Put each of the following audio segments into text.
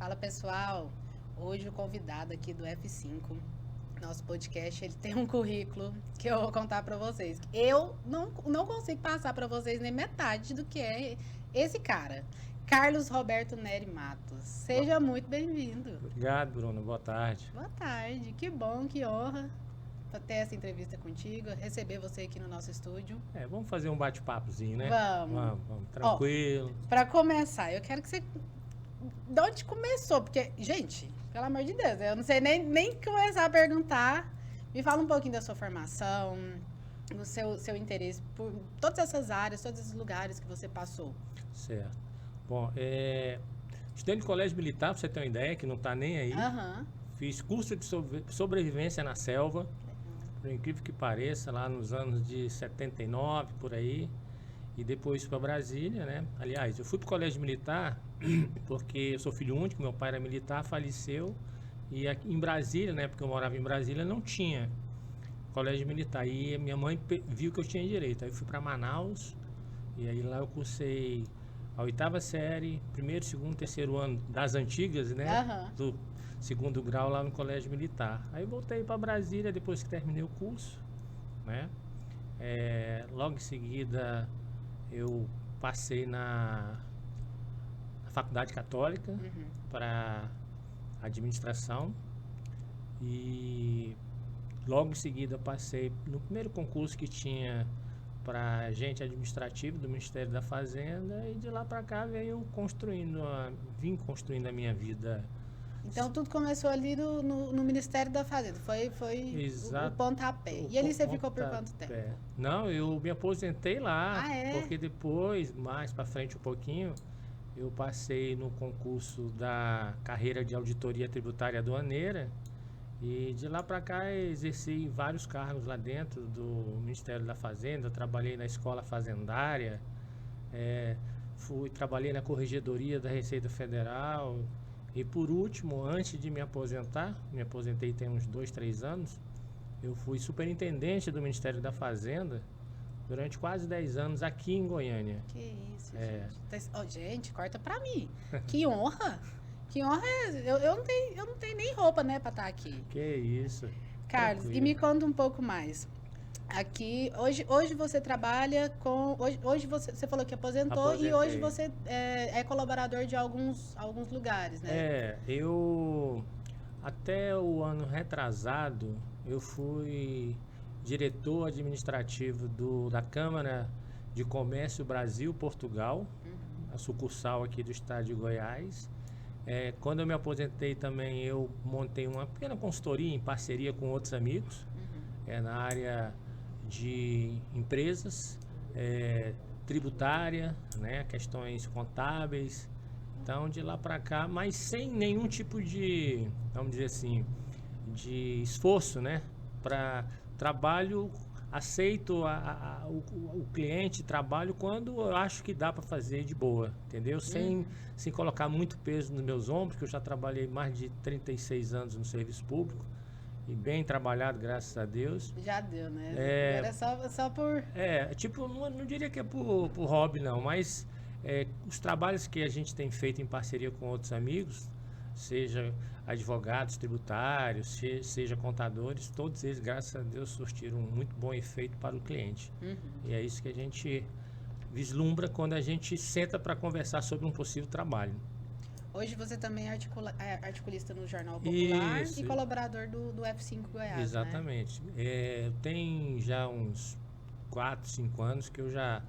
Fala pessoal, hoje o convidado aqui do F5, nosso podcast, ele tem um currículo que eu vou contar para vocês. Eu não consigo passar para vocês nem metade do que é esse cara. Carlos Roberto Neri Matos. Seja muito bem-vindo. Obrigado, Bruno. Boa tarde. Boa tarde, que bom, que honra ter essa entrevista contigo, receber você aqui no nosso estúdio. Vamos fazer um bate-papozinho, né? Vamos, tranquilo. Para começar, eu quero que você... De onde começou? Porque, gente, pelo amor de Deus, eu não sei nem começar a perguntar. Me fala um pouquinho da sua formação, do seu interesse por todas essas áreas, todos esses lugares que você passou. Certo. Bom, estudei no colégio militar, pra você ter uma ideia, que não tá nem aí. Aham. Fiz curso de sobrevivência na selva, por incrível que pareça, lá nos anos de 79, por aí. E depois fui para Brasília, né? Aliás, eu fui para o colégio militar porque eu sou filho único, meu pai era militar, faleceu. E aqui em Brasília, né? Porque eu morava em Brasília, não tinha colégio militar. E minha mãe viu que eu tinha direito. Aí eu fui para Manaus e aí lá eu cursei a 8ª série, primeiro, segundo, terceiro ano das antigas, né? Aham. Do segundo grau lá no colégio militar. Aí voltei para Brasília depois que terminei o curso, né? Logo em seguida eu passei na Faculdade Católica para administração e logo em seguida passei no primeiro concurso que tinha para agente administrativo do Ministério da Fazenda e de lá para cá vim construindo a minha vida. Então tudo começou ali no Ministério da Fazenda, foi o pontapé. E ali você ficou por quanto tempo? Não, eu me aposentei lá, é? porque depois, mais para frente um pouquinho, eu passei no concurso da carreira de auditoria tributária aduaneira e de lá para cá exerci vários cargos lá dentro do Ministério da Fazenda. Eu trabalhei na escola fazendária, trabalhei na corregedoria da Receita Federal. E por último, antes de me aposentei tem uns 2, 3 anos, eu fui superintendente do Ministério da Fazenda durante quase 10 anos aqui em Goiânia. Que isso, gente. Gente, corta pra mim. Que honra! Que honra é... Eu não tenho nem roupa, né, pra estar aqui. Que isso. Carlos, Tranquilo. e me conta um pouco mais. Aqui, hoje você trabalha com... Hoje você falou que aposentou e hoje você é colaborador de alguns lugares, né? Eu... Até o ano retrasado, eu fui diretor administrativo da Câmara de Comércio Brasil-Portugal, a sucursal aqui do estado de Goiás. Quando eu me aposentei também, eu montei uma pequena consultoria em parceria com outros amigos, na área de empresas, tributária, né, questões contábeis. Então, de lá para cá, mas sem nenhum tipo de, vamos dizer assim, de esforço, né, para trabalho, aceito o cliente, trabalho quando eu acho que dá para fazer de boa, entendeu? Sem colocar muito peso nos meus ombros, que eu já trabalhei mais de 36 anos no serviço público. E bem trabalhado, graças a Deus. Já deu, né? Agora é só por... Tipo, não diria que é por hobby, não, mas os trabalhos que a gente tem feito em parceria com outros amigos, seja advogados tributários, seja contadores, todos eles, graças a Deus, surtiram um muito bom efeito para o cliente. E é isso que a gente vislumbra quando a gente senta para conversar sobre um possível trabalho. Hoje você também é articulista no Jornal Popular e colaborador do F5 Goiás, exatamente. Né? Tem já uns 4, 5 anos que eu já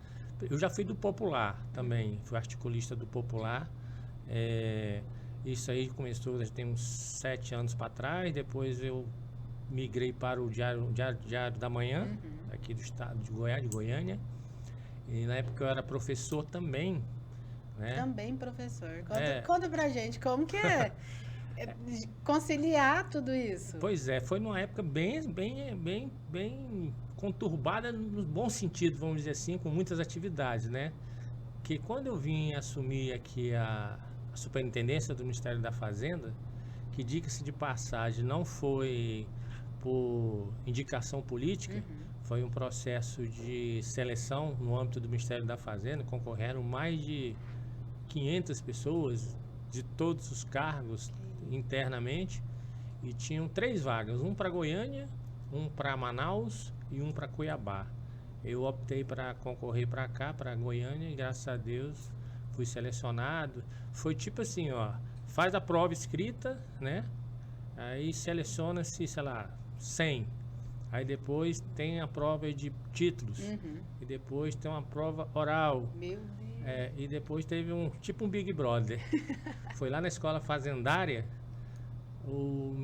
fui do Popular também, fui articulista do Popular. Isso aí começou, tem uns 7 anos para trás, depois eu migrei para o Diário da Manhã, aqui do estado de Goiás, de Goiânia. E na época eu era professor também. Né? Também professor. Conta pra gente como que é conciliar tudo isso. Pois foi numa época bem conturbada no bom sentido, vamos dizer assim, com muitas atividades, né? Que quando eu vim assumir aqui a superintendência do Ministério da Fazenda, que diga-se de passagem, não foi por indicação política, foi um processo de seleção no âmbito do Ministério da Fazenda, concorreram mais de 500 pessoas de todos os cargos internamente, e tinham 3 vagas, um para Goiânia, um para Manaus e um para Cuiabá. Eu optei para concorrer para cá, para Goiânia, e graças a Deus fui selecionado. Foi tipo assim, ó, faz a prova escrita, né? Aí seleciona-se, sei lá, 100. Aí depois tem a prova de títulos. E depois tem uma prova oral. Meu Deus. E depois teve um Big Brother. Foi lá na escola fazendária, o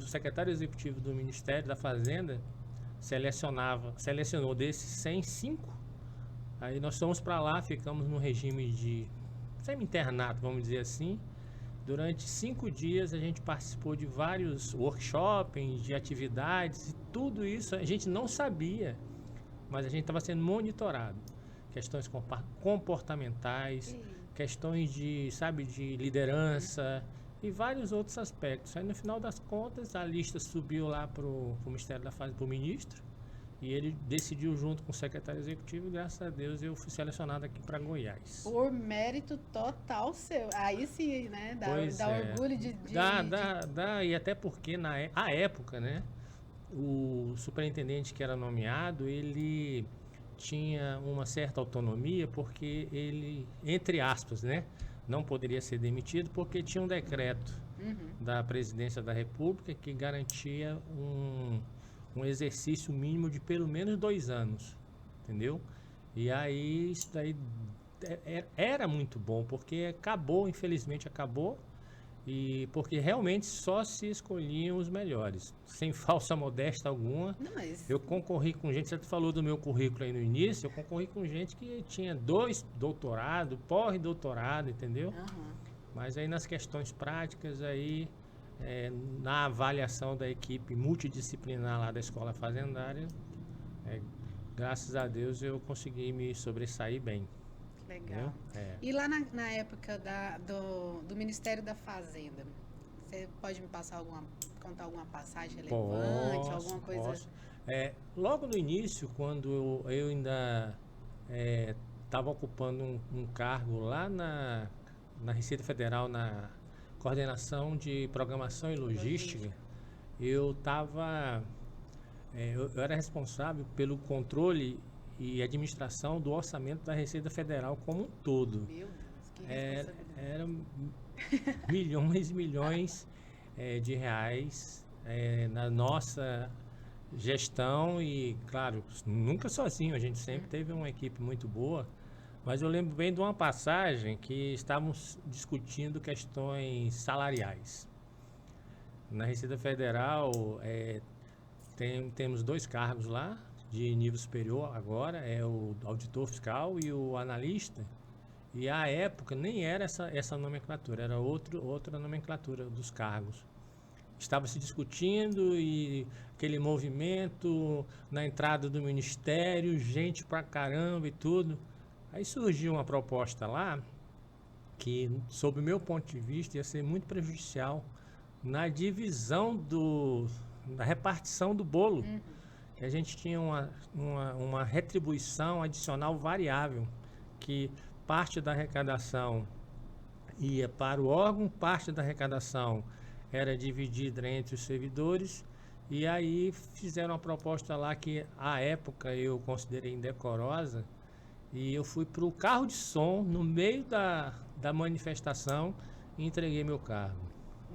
secretário executivo do Ministério da Fazenda selecionou desses 105. Aí nós fomos para lá, ficamos no regime de semi-internato, vamos dizer assim. Durante 5 dias a gente participou de vários workshops, de atividades, e tudo isso a gente não sabia, mas a gente estava sendo monitorado. Questões comportamentais, questões de liderança e vários outros aspectos. Aí no final das contas a lista subiu lá para o Ministério da Fazenda, para o ministro, e ele decidiu junto com o secretário executivo, e graças a Deus eu fui selecionado aqui para Goiás. Por mérito total seu. Aí sim, né? Dá orgulho de... Dá, e até porque à época, né? O superintendente que era nomeado, ele tinha uma certa autonomia, porque ele, entre aspas, né? Não poderia ser demitido porque tinha um decreto da Presidência da República que garantia um exercício mínimo de pelo menos 2 anos, entendeu? E aí isso daí era muito bom, porque infelizmente acabou, e porque realmente só se escolhiam os melhores, sem falsa modéstia alguma. Não, mas... Eu concorri com gente, você falou do meu currículo aí no início, eu concorri com gente que tinha 2 doutorados, pós-doutorado, entendeu? Mas aí nas questões práticas, aí na avaliação da equipe multidisciplinar lá da escola fazendária, graças a Deus eu consegui me sobressair bem. Legal. E lá na época do Ministério da Fazenda, você pode me contar alguma passagem relevante, alguma coisa? Posso. Logo no início, quando eu ainda estava ocupando um cargo lá na Receita Federal, na coordenação de programação e logística, eu era responsável pelo controle e administração do orçamento da Receita Federal como um todo. Meu Deus, que responsabilidade. Eram milhões e milhões de reais na nossa gestão, e claro, nunca sozinho, a gente sempre teve uma equipe muito boa, mas eu lembro bem de uma passagem que estávamos discutindo questões salariais. Na Receita Federal temos 2 cargos lá, de nível superior agora, é o auditor fiscal e o analista, e à época nem era essa nomenclatura, era outra nomenclatura dos cargos. Estava se discutindo, e aquele movimento na entrada do ministério, gente pra caramba e tudo. Aí surgiu uma proposta lá que, sob o meu ponto de vista, ia ser muito prejudicial na divisão da repartição do bolo. Que a gente tinha uma retribuição adicional variável, que parte da arrecadação ia para o órgão, parte da arrecadação era dividida entre os servidores, e aí fizeram uma proposta lá que, à época, eu considerei indecorosa, e eu fui para o carro de som, no meio da manifestação, e entreguei meu cargo.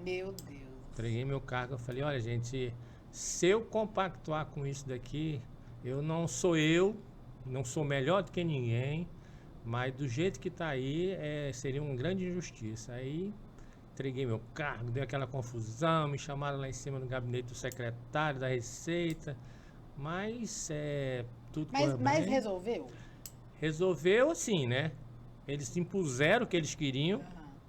Meu Deus. Entreguei meu cargo, eu falei, olha gente, se eu compactuar com isso daqui, não sou melhor do que ninguém, mas do jeito que está aí, seria uma grande injustiça. Aí entreguei meu cargo, deu aquela confusão, me chamaram lá em cima no gabinete do secretário da Receita, mas tudo correu bem. Mas resolveu? Resolveu assim, né? Eles impuseram o que eles queriam,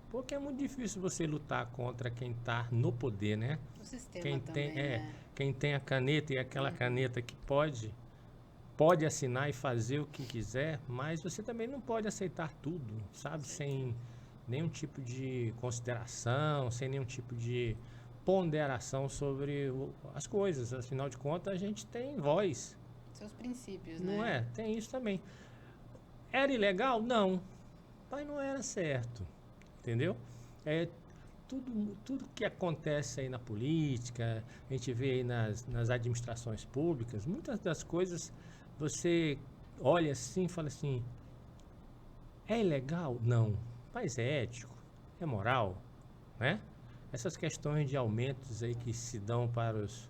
porque é muito difícil você lutar contra quem está no poder, né? O sistema também, quem tem a caneta, e aquela caneta que pode assinar e fazer o que quiser, mas você também não pode aceitar tudo, sabe? Sem nenhum tipo de consideração, sem nenhum tipo de ponderação sobre as coisas. Afinal de contas, a gente tem voz. Seus princípios, né? Não é? Tem isso também. Era ilegal? Não. Mas não era certo. Entendeu? é tudo que acontece aí na política, a gente vê aí nas administrações públicas, muitas das coisas você olha assim e fala assim, é ilegal? Não. Mas é ético? É moral? Né? Essas questões de aumentos aí que se dão para os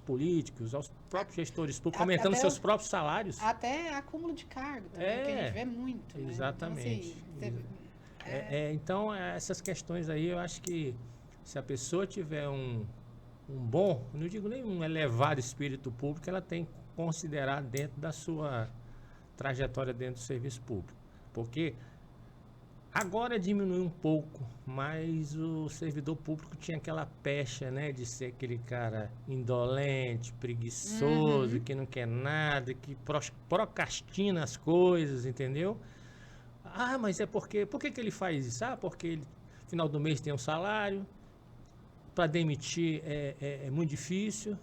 políticos, aos próprios gestores públicos, aumentando Até seus próprios salários. Até acúmulo de cargo também, que a gente vê muito, né? Exatamente. Então, assim, então, essas questões aí, eu acho que se a pessoa tiver um bom, não digo nem um elevado espírito público, ela tem que considerar dentro da sua trajetória dentro do serviço público. Porque agora diminuiu um pouco, mas o servidor público tinha aquela pecha, né, de ser aquele cara indolente, preguiçoso, que não quer nada, que procrastina as coisas, entendeu? Ah, mas é porque... Por que ele faz isso? Ah, porque ele, no final do mês tem um salário, para demitir é muito difícil.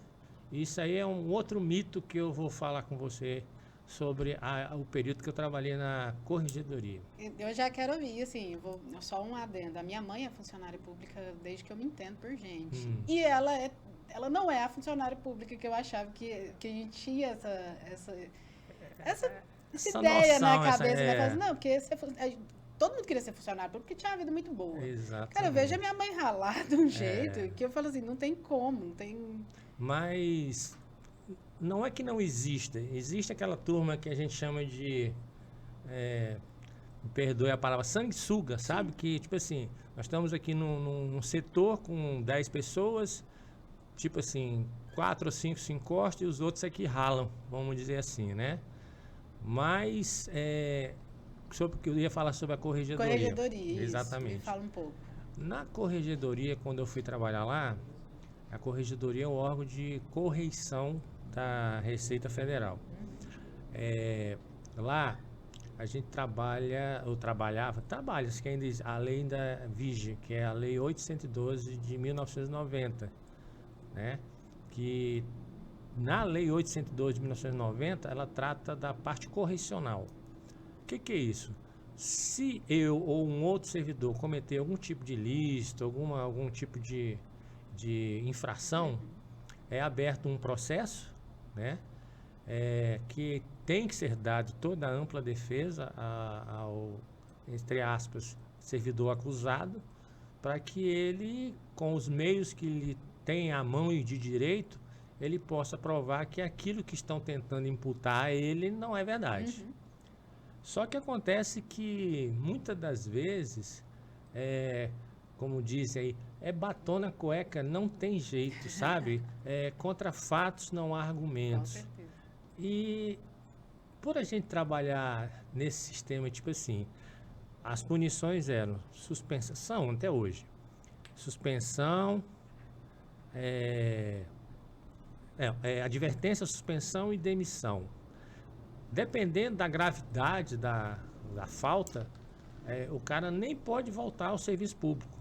Isso aí é um outro mito que eu vou falar com você sobre o período que eu trabalhei na corregedoria. eu já quero ouvir, assim, só um adendo. A minha mãe é funcionária pública desde que eu me entendo por gente. E ela não é a funcionária pública que eu achava que a gente tinha essa ideia noção, na cabeça, né? Não, porque todo mundo queria ser funcionário público porque tinha uma vida muito boa. Exatamente. Cara, eu vejo a minha mãe ralar de um jeito que eu falo assim, não tem como, não tem... Mas não é que não exista. Existe aquela turma que a gente chama de... me perdoe a palavra, sanguessuga, sabe? Que, tipo assim, nós estamos aqui num setor com 10 pessoas, tipo assim, 4 ou 5 se encostam e os outros aqui ralam, vamos dizer assim, né? Mas, sobre o que eu ia falar sobre a corregedoria. Corregedoria, exatamente. Isso, me fala um pouco. Na corregedoria, quando eu fui trabalhar lá, a corregedoria é o órgão de correição da Receita Federal. Lá, a gente trabalha, que ainda a lei ainda vige, que é a Lei 812 de 1990, né? Que na Lei 812 de 1990, ela trata da parte correcional. O que é isso? Se eu ou um outro servidor cometer algum tipo de ilícito, algum tipo de infração, é aberto um processo, né? Que tem que ser dado toda a ampla defesa ao, entre aspas, servidor acusado, para que ele, com os meios que ele tem à mão e de direito, ele possa provar que aquilo que estão tentando imputar a ele não é verdade. Só que acontece que, muitas das vezes, como dizem aí, batom na cueca, não tem jeito, sabe? Contra fatos não há argumentos. Com certeza. E por a gente trabalhar nesse sistema, tipo assim, as punições eram suspensão até hoje. Suspensão, advertência, suspensão e demissão. Dependendo da gravidade da falta, o cara nem pode voltar ao serviço público.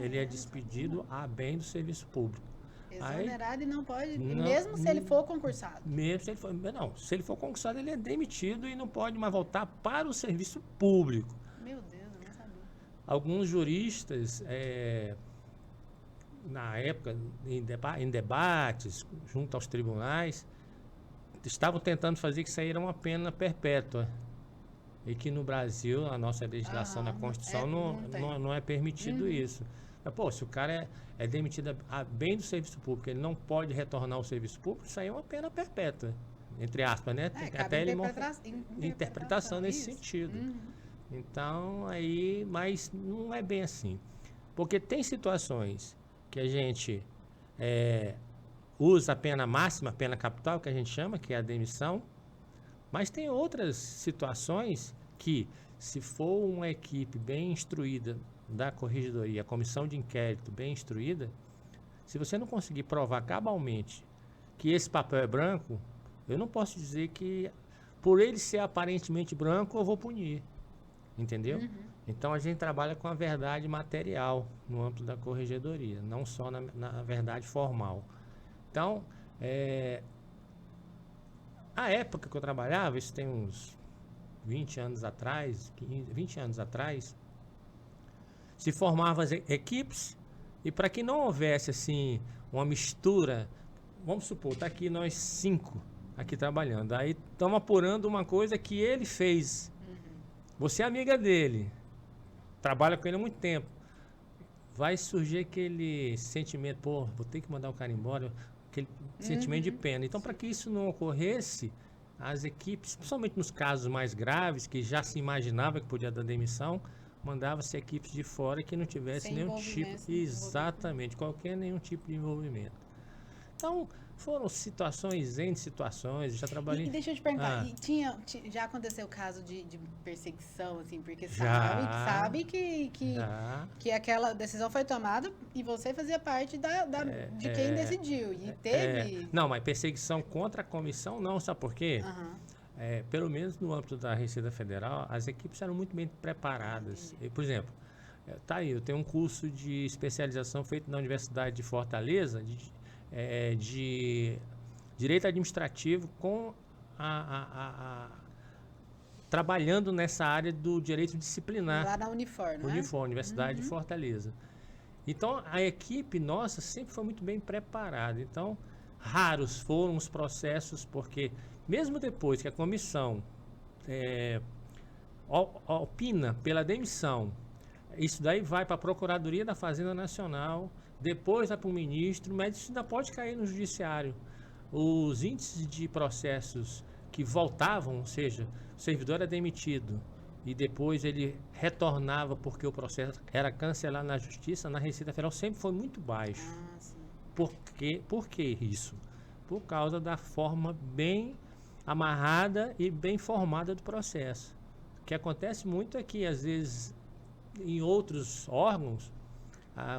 Ele é despedido a bem do serviço público. Exonerado e não pode, mesmo se ele for concursado. Mesmo se ele for, não, se ele for concursado, ele é demitido e não pode mais voltar para o serviço público. Meu Deus, eu não sabia. Alguns juristas, na época, em debates, junto aos tribunais, estavam tentando fazer que isso aí era uma pena perpétua. E que no Brasil, a nossa legislação na Constituição, não é permitido isso. Mas, pô, se o cara é demitido a bem do serviço público, ele não pode retornar ao serviço público, isso aí é uma pena perpétua. Entre aspas, né? Até ele interpretação nesse sentido. Então, aí, mas não é bem assim. Porque tem situações que a gente usa a pena máxima, a pena capital, que a gente chama, que é a demissão. Mas tem outras situações que, se for uma equipe bem instruída da corregedoria, a comissão de inquérito bem instruída, se você não conseguir provar cabalmente que esse papel é branco, eu não posso dizer que, por ele ser aparentemente branco, eu vou punir. Entendeu? Então, a gente trabalha com a verdade material no âmbito da corregedoria, não só na verdade formal. Então, a época que eu trabalhava, isso tem uns 20 anos atrás, 20 anos atrás, se formavam as equipes, e para que não houvesse assim uma mistura, vamos supor, tá aqui nós 5 aqui trabalhando, aí estamos apurando uma coisa que ele fez. Você é amiga dele, trabalha com ele há muito tempo. Vai surgir aquele sentimento, pô, vou ter que mandar o cara embora, aquele sentimento de pena. Então, para que isso não ocorresse, as equipes, principalmente nos casos mais graves, que já se imaginava que podia dar demissão, mandava-se equipes de fora que não tivesse Sem nenhum tipo, envolvimento, exatamente, nenhum tipo de envolvimento. Então, foram situações, N situações, já trabalhei... E deixa eu te perguntar, Ah. já aconteceu o caso de perseguição, assim, porque Já. sabe que aquela decisão foi tomada e você fazia parte de quem decidiu, e teve... Não, mas perseguição contra a comissão não, sabe por quê? Aham. Pelo menos no âmbito da Receita Federal, as equipes eram muito bem preparadas. Por exemplo, tá aí, eu tenho um curso de especialização feito na Universidade de Fortaleza, de Direito Administrativo, com trabalhando nessa área do direito disciplinar. Lá na Unifor, não é? Unifor, Universidade de Fortaleza. Então, a equipe nossa sempre foi muito bem preparada. Então, raros foram os processos, porque mesmo depois que a comissão opina pela demissão, isso daí vai para a Procuradoria da Fazenda Nacional, depois vai para o ministro, mas isso ainda pode cair no judiciário. Os índices de processos que voltavam, ou seja, o servidor era demitido e depois ele retornava porque o processo era cancelado na Justiça, na Receita Federal sempre foi muito baixo. Ah, sim. Por que isso? Por causa da forma bem amarrada e bem formada do processo. O que acontece muito é que, às vezes, em outros órgãos,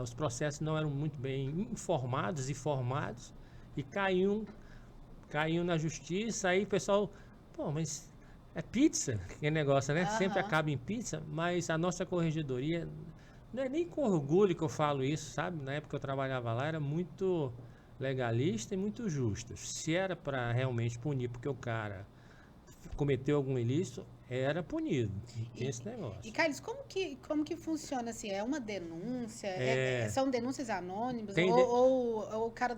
os processos não eram muito bem informados e formados e caíam na justiça, aí o pessoal, pô, mas é pizza, que negócio, né? Sempre acaba em pizza, mas a nossa corregedoria, não é nem com orgulho que eu falo isso, sabe? Na época que eu trabalhava lá, era muito legalista e muito justa. Se era para realmente punir porque o cara cometeu algum ilícito, era punido. Tem esse negócio. E, Carlos, como que funciona assim? É uma denúncia? São denúncias anônimas? Tem Ou o cara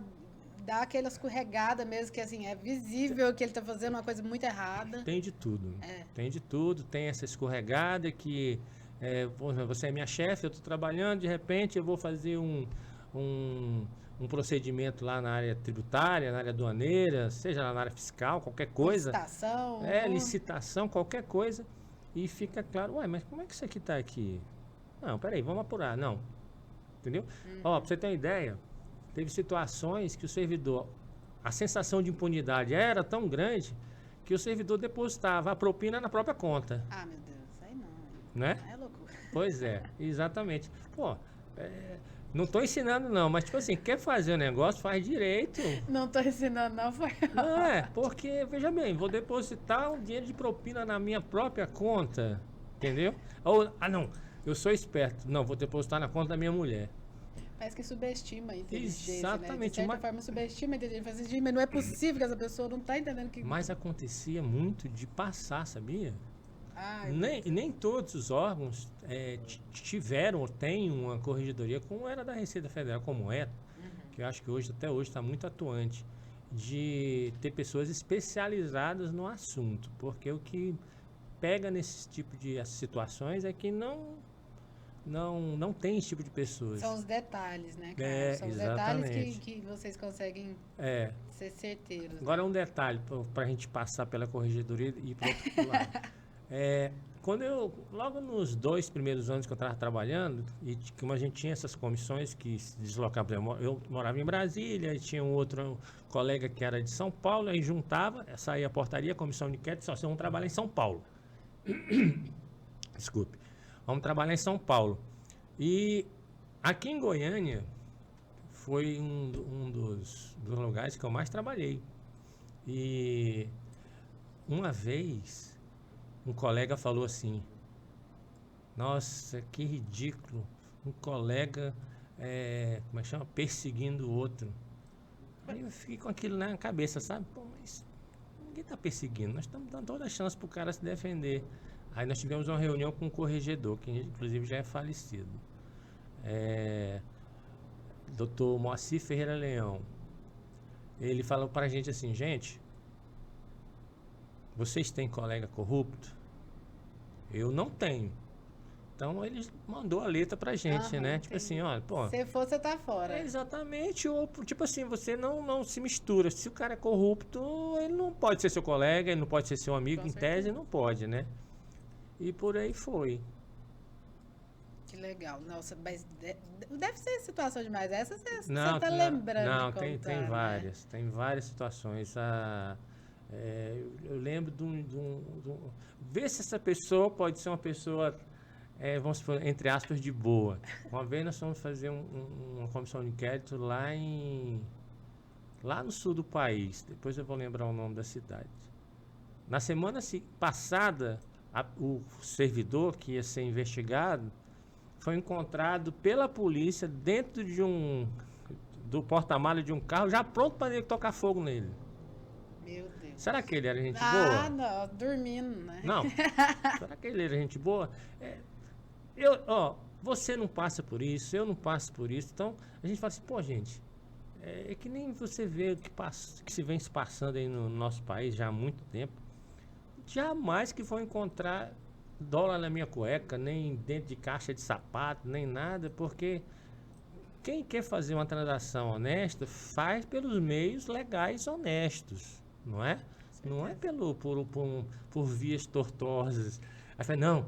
dá aquela escorregada mesmo, que assim, é visível que ele está fazendo uma coisa muito errada? Tem de tudo. Tem de tudo. Tem essa escorregada que você é minha chefe, eu estou trabalhando, de repente eu vou fazer um procedimento lá na área tributária, na área aduaneira, seja lá na área fiscal, qualquer coisa. Licitação. Licitação, qualquer coisa. E fica claro, ué, mas como é que isso aqui está aqui? Não, peraí, vamos apurar. Não. Entendeu? Ó, pra você ter uma ideia, teve situações que o servidor, a sensação de impunidade era tão grande que o servidor depositava a propina na própria conta. Ah, meu Deus, aí não. Né? É loucura. Pois é, exatamente. Pô, não tô ensinando não, mas tipo assim, quer fazer o negócio, faz direito. Não tô ensinando não, foi. Não porque, veja bem, vou depositar um dinheiro de propina na minha própria conta, entendeu? Ou, não, eu sou esperto, não, vou depositar na conta da minha mulher. Parece que subestima a inteligência, Exatamente. né? De certa forma subestima a inteligência, mas não é possível que essa pessoa não tá entendendo que... Mas acontecia muito de passar, sabia? Ai, Nem todos os órgãos tiveram ou têm uma corregedoria como era da Receita Federal, como que eu acho que até hoje está muito atuante, de ter pessoas especializadas no assunto, porque o que pega nesse tipo de situações é que não tem esse tipo de pessoas. São os detalhes, né, cara? São os detalhes que vocês conseguem ser certeiros. Agora um detalhe para a gente passar pela corregedoria e ir para o outro lado. Logo nos 2 primeiros anos que eu estava trabalhando, e como a gente tinha essas comissões que se deslocavam, eu morava em Brasília, e tinha um outro colega que era de São Paulo, aí juntava, saía a portaria, a comissão de inquérito, só vamos trabalhar em São Paulo. Desculpe. Vamos trabalhar em São Paulo. E aqui em Goiânia foi um dos lugares que eu mais trabalhei. E uma vez um colega falou assim: nossa, que ridículo, um colega como é que chama? Perseguindo o outro. Aí eu fiquei com aquilo na cabeça, sabe? Pô, mas ninguém está perseguindo, nós estamos dando toda a chance para o cara se defender. Aí nós tivemos uma reunião com um corregedor, que inclusive já é falecido. Dr. Moacir Ferreira Leão, ele falou pra gente assim, gente, vocês têm colega corrupto? Eu não tenho. Então ele mandou a letra pra gente, né? Tipo assim, olha, pô. Se for, você tá fora. Exatamente, ou tipo assim, você não se mistura. Se o cara é corrupto, ele não pode ser seu colega, ele não pode ser seu amigo, Com em certeza. tese não pode, né? E por aí foi. Que legal. Nossa, mas deve ser situação demais. Essa você Não, tá lembrando não, de tem contar, né? várias, tem várias situações. Eu lembro ver se essa pessoa pode ser uma pessoa, vamos supor, entre aspas, de boa. Uma vez nós fomos fazer uma comissão de inquérito lá no sul do país. Depois eu vou lembrar o nome da cidade. Na semana passada, o servidor que ia ser investigado foi encontrado pela polícia dentro do porta-malas de um carro, já pronto para ele tocar fogo nele. Meu Deus. Será que ele era gente Ah, boa? não, dormindo, né? Não. Será que ele era gente boa? Você não passa por isso, eu não passo por isso. Então, a gente fala assim, pô, gente, é que nem você vê que se vem se passando aí no nosso país já há muito tempo. Jamais que vão encontrar dólar na minha cueca, nem dentro de caixa de sapato, nem nada, porque quem quer fazer uma transação honesta faz pelos meios legais honestos, não é? Não é por vias tortuosas. Aí fala, não,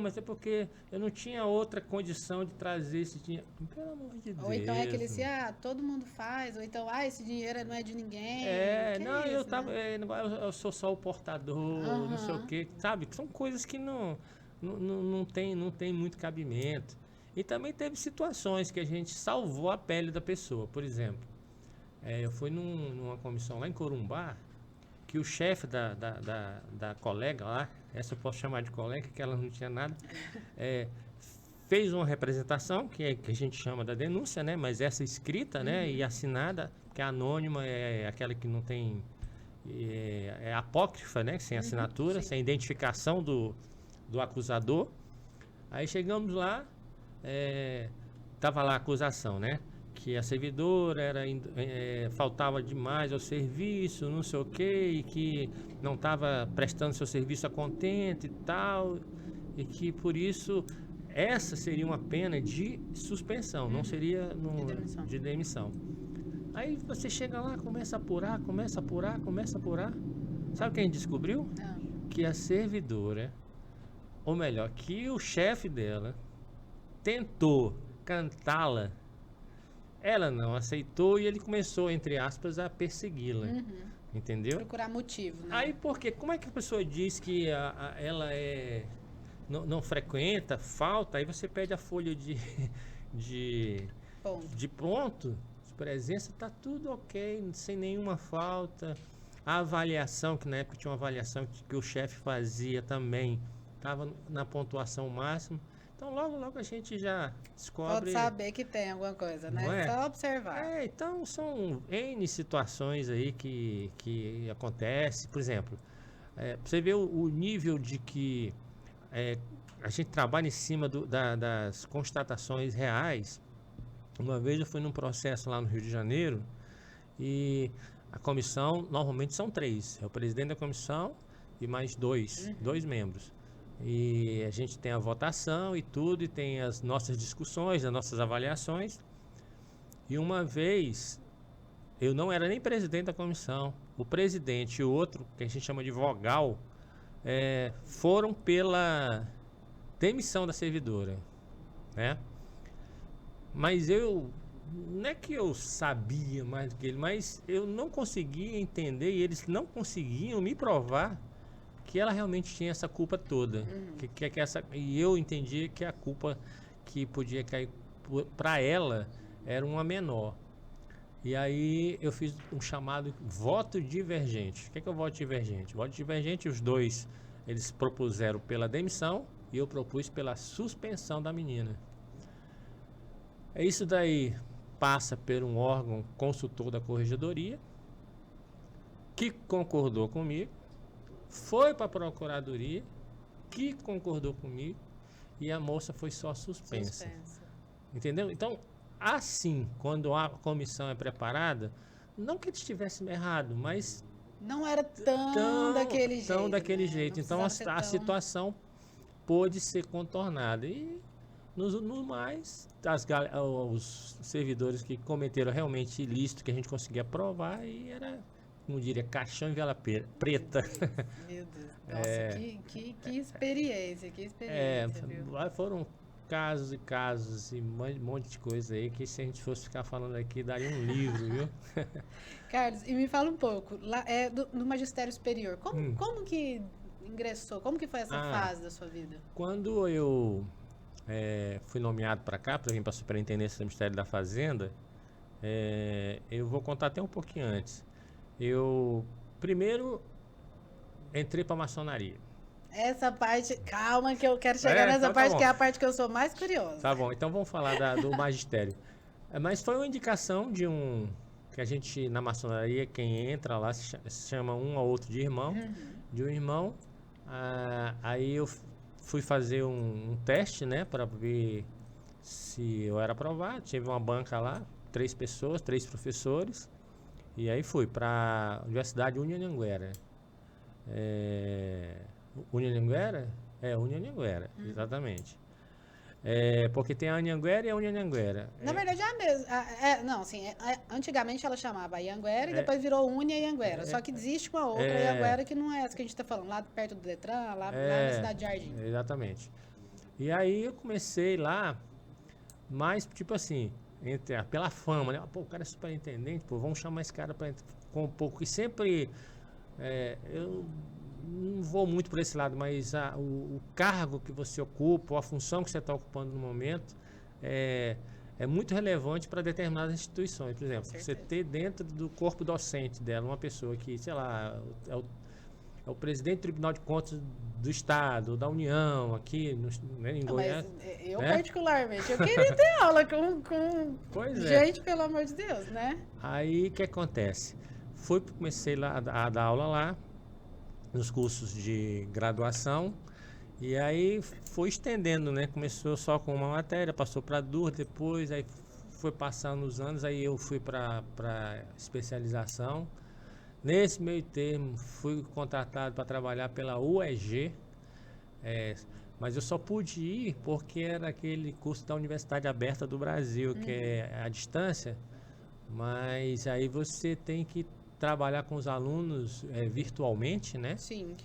mas é porque eu não tinha outra condição de trazer esse dinheiro. Pelo amor de Deus. Ou então é aquele assim, todo mundo faz, ou então, esse dinheiro não é de ninguém. Eu sou só o portador, não sei o quê, sabe? São coisas que não tem muito cabimento. E também teve situações que a gente salvou a pele da pessoa. Por exemplo, eu fui numa comissão lá em Corumbá, que o chefe da colega lá, essa eu posso chamar de colega, que ela não tinha nada, fez uma representação, que a gente chama da denúncia, né? Mas essa escrita, né? E assinada, que é anônima, é aquela que não tem... É apócrifa, né? Sem assinatura, sem identificação do acusador. Aí chegamos lá, tava lá a acusação, né? Que a servidora faltava demais ao serviço, não sei o quê, e que não estava prestando seu serviço a contento e tal, e que por isso essa seria uma pena de suspensão, não seria de demissão. Aí você chega lá, começa a apurar. Sabe o que a gente descobriu? Que a servidora, ou melhor, que o chefe dela tentou cantá-la. Ela não aceitou e ele começou, entre aspas, a persegui-la. Entendeu? Procurar motivo, né? Aí, por quê? Como é que a pessoa diz que ela não frequenta, falta, aí você pede a folha de ponto, de presença, tá tudo ok, sem nenhuma falta. A avaliação, que na época tinha uma avaliação que o chefe fazia também, estava na pontuação máxima. Então, logo a gente já descobre... Pode saber que tem alguma coisa, né? É? Só observar. Então, são N situações aí que acontecem. Por exemplo, você vê o nível de que a gente trabalha em cima das constatações reais. Uma vez eu fui num processo lá no Rio de Janeiro e a comissão, normalmente são 3. É o presidente da comissão e mais 2 membros. E a gente tem a votação e tudo, e tem as nossas discussões, as nossas avaliações. E uma vez, eu não era nem presidente da comissão, o presidente e o outro, que a gente chama de vogal, foram pela demissão da servidora, né? Mas não é que eu sabia mais do que ele, mas eu não conseguia entender e eles não conseguiam me provar que ela realmente tinha essa culpa toda. E eu entendi que a culpa que podia cair para ela era uma menor. E aí eu fiz um chamado voto divergente. O que é o voto divergente? Voto divergente, os dois, eles propuseram pela demissão e eu propus pela suspensão da menina. Isso daí passa por um órgão consultor da corregedoria, que concordou comigo, foi para a procuradoria, que concordou comigo, e a moça foi só suspensa. Entendeu? Então, assim, quando a comissão é preparada, não que eles estivessem errado, mas Não era tão daquele tão jeito, daquele né? Não jeito. Então, precisava ser a tão... situação pôde ser contornada. E, no mais, os servidores que cometeram realmente ilícito, que a gente conseguia provar, e era, como diria, caixão e vela preta. Meu Deus. Nossa, que experiência, viu? Foram casos e casos e um monte de coisa aí que, se a gente fosse ficar falando aqui, daria um livro, viu? Carlos, e me fala um pouco, lá, no magistério superior, Hum. como que ingressou? Como que foi essa fase da sua vida? Quando eu fui nomeado para cá, para vir para a Superintendência do Ministério da Fazenda, eu vou contar até um pouquinho antes. Eu primeiro entrei para a maçonaria. Essa parte, calma que eu quero chegar nessa então parte, bom. que é a parte que eu sou mais curiosa. Tá bom, então vamos falar do magistério. Mas foi uma indicação de que a gente, na maçonaria, quem entra lá se chama um ou outro de irmão, de um irmão. Aí eu fui fazer um teste, né, para ver se eu era aprovado. Tive uma banca lá, 3 pessoas, 3 professores, e aí fui para a Universidade Unianguera. Unianguera? Unianguera, exatamente. Porque tem a Anhanguera e a Unianguera. Na verdade é a mesma. Não, assim, antigamente ela chamava Anhanguera e depois virou Unia Anhanguera. Só que existe uma outra Anhanguera que não é essa que a gente está falando, lá perto do Detran, lá na cidade de Jardim. Exatamente. E aí eu comecei lá, mas tipo assim, pela fama, né? Pô, o cara é superintendente, pô, vamos chamar esse cara para com um pouco. E sempre eu não vou muito por esse lado, mas o cargo que você ocupa, ou a função que você está ocupando no momento, é muito relevante para determinadas instituições. Por exemplo, você ter dentro do corpo docente dela uma pessoa que, sei lá, é o presidente do Tribunal de Contas do Estado, da União, aqui em Goiás. Mas eu, particularmente, eu queria ter aula com gente, pelo amor de Deus, né? Aí, o que acontece? Comecei lá a dar aula lá, nos cursos de graduação, e aí foi estendendo, né? Começou só com uma matéria, passou para 2, depois aí foi passando os anos, aí eu fui para especialização. Nesse meio termo, fui contratado para trabalhar pela UEG, mas eu só pude ir porque era aquele curso da Universidade Aberta do Brasil, que é a distância, mas aí você tem que trabalhar com os alunos virtualmente, né? Sim.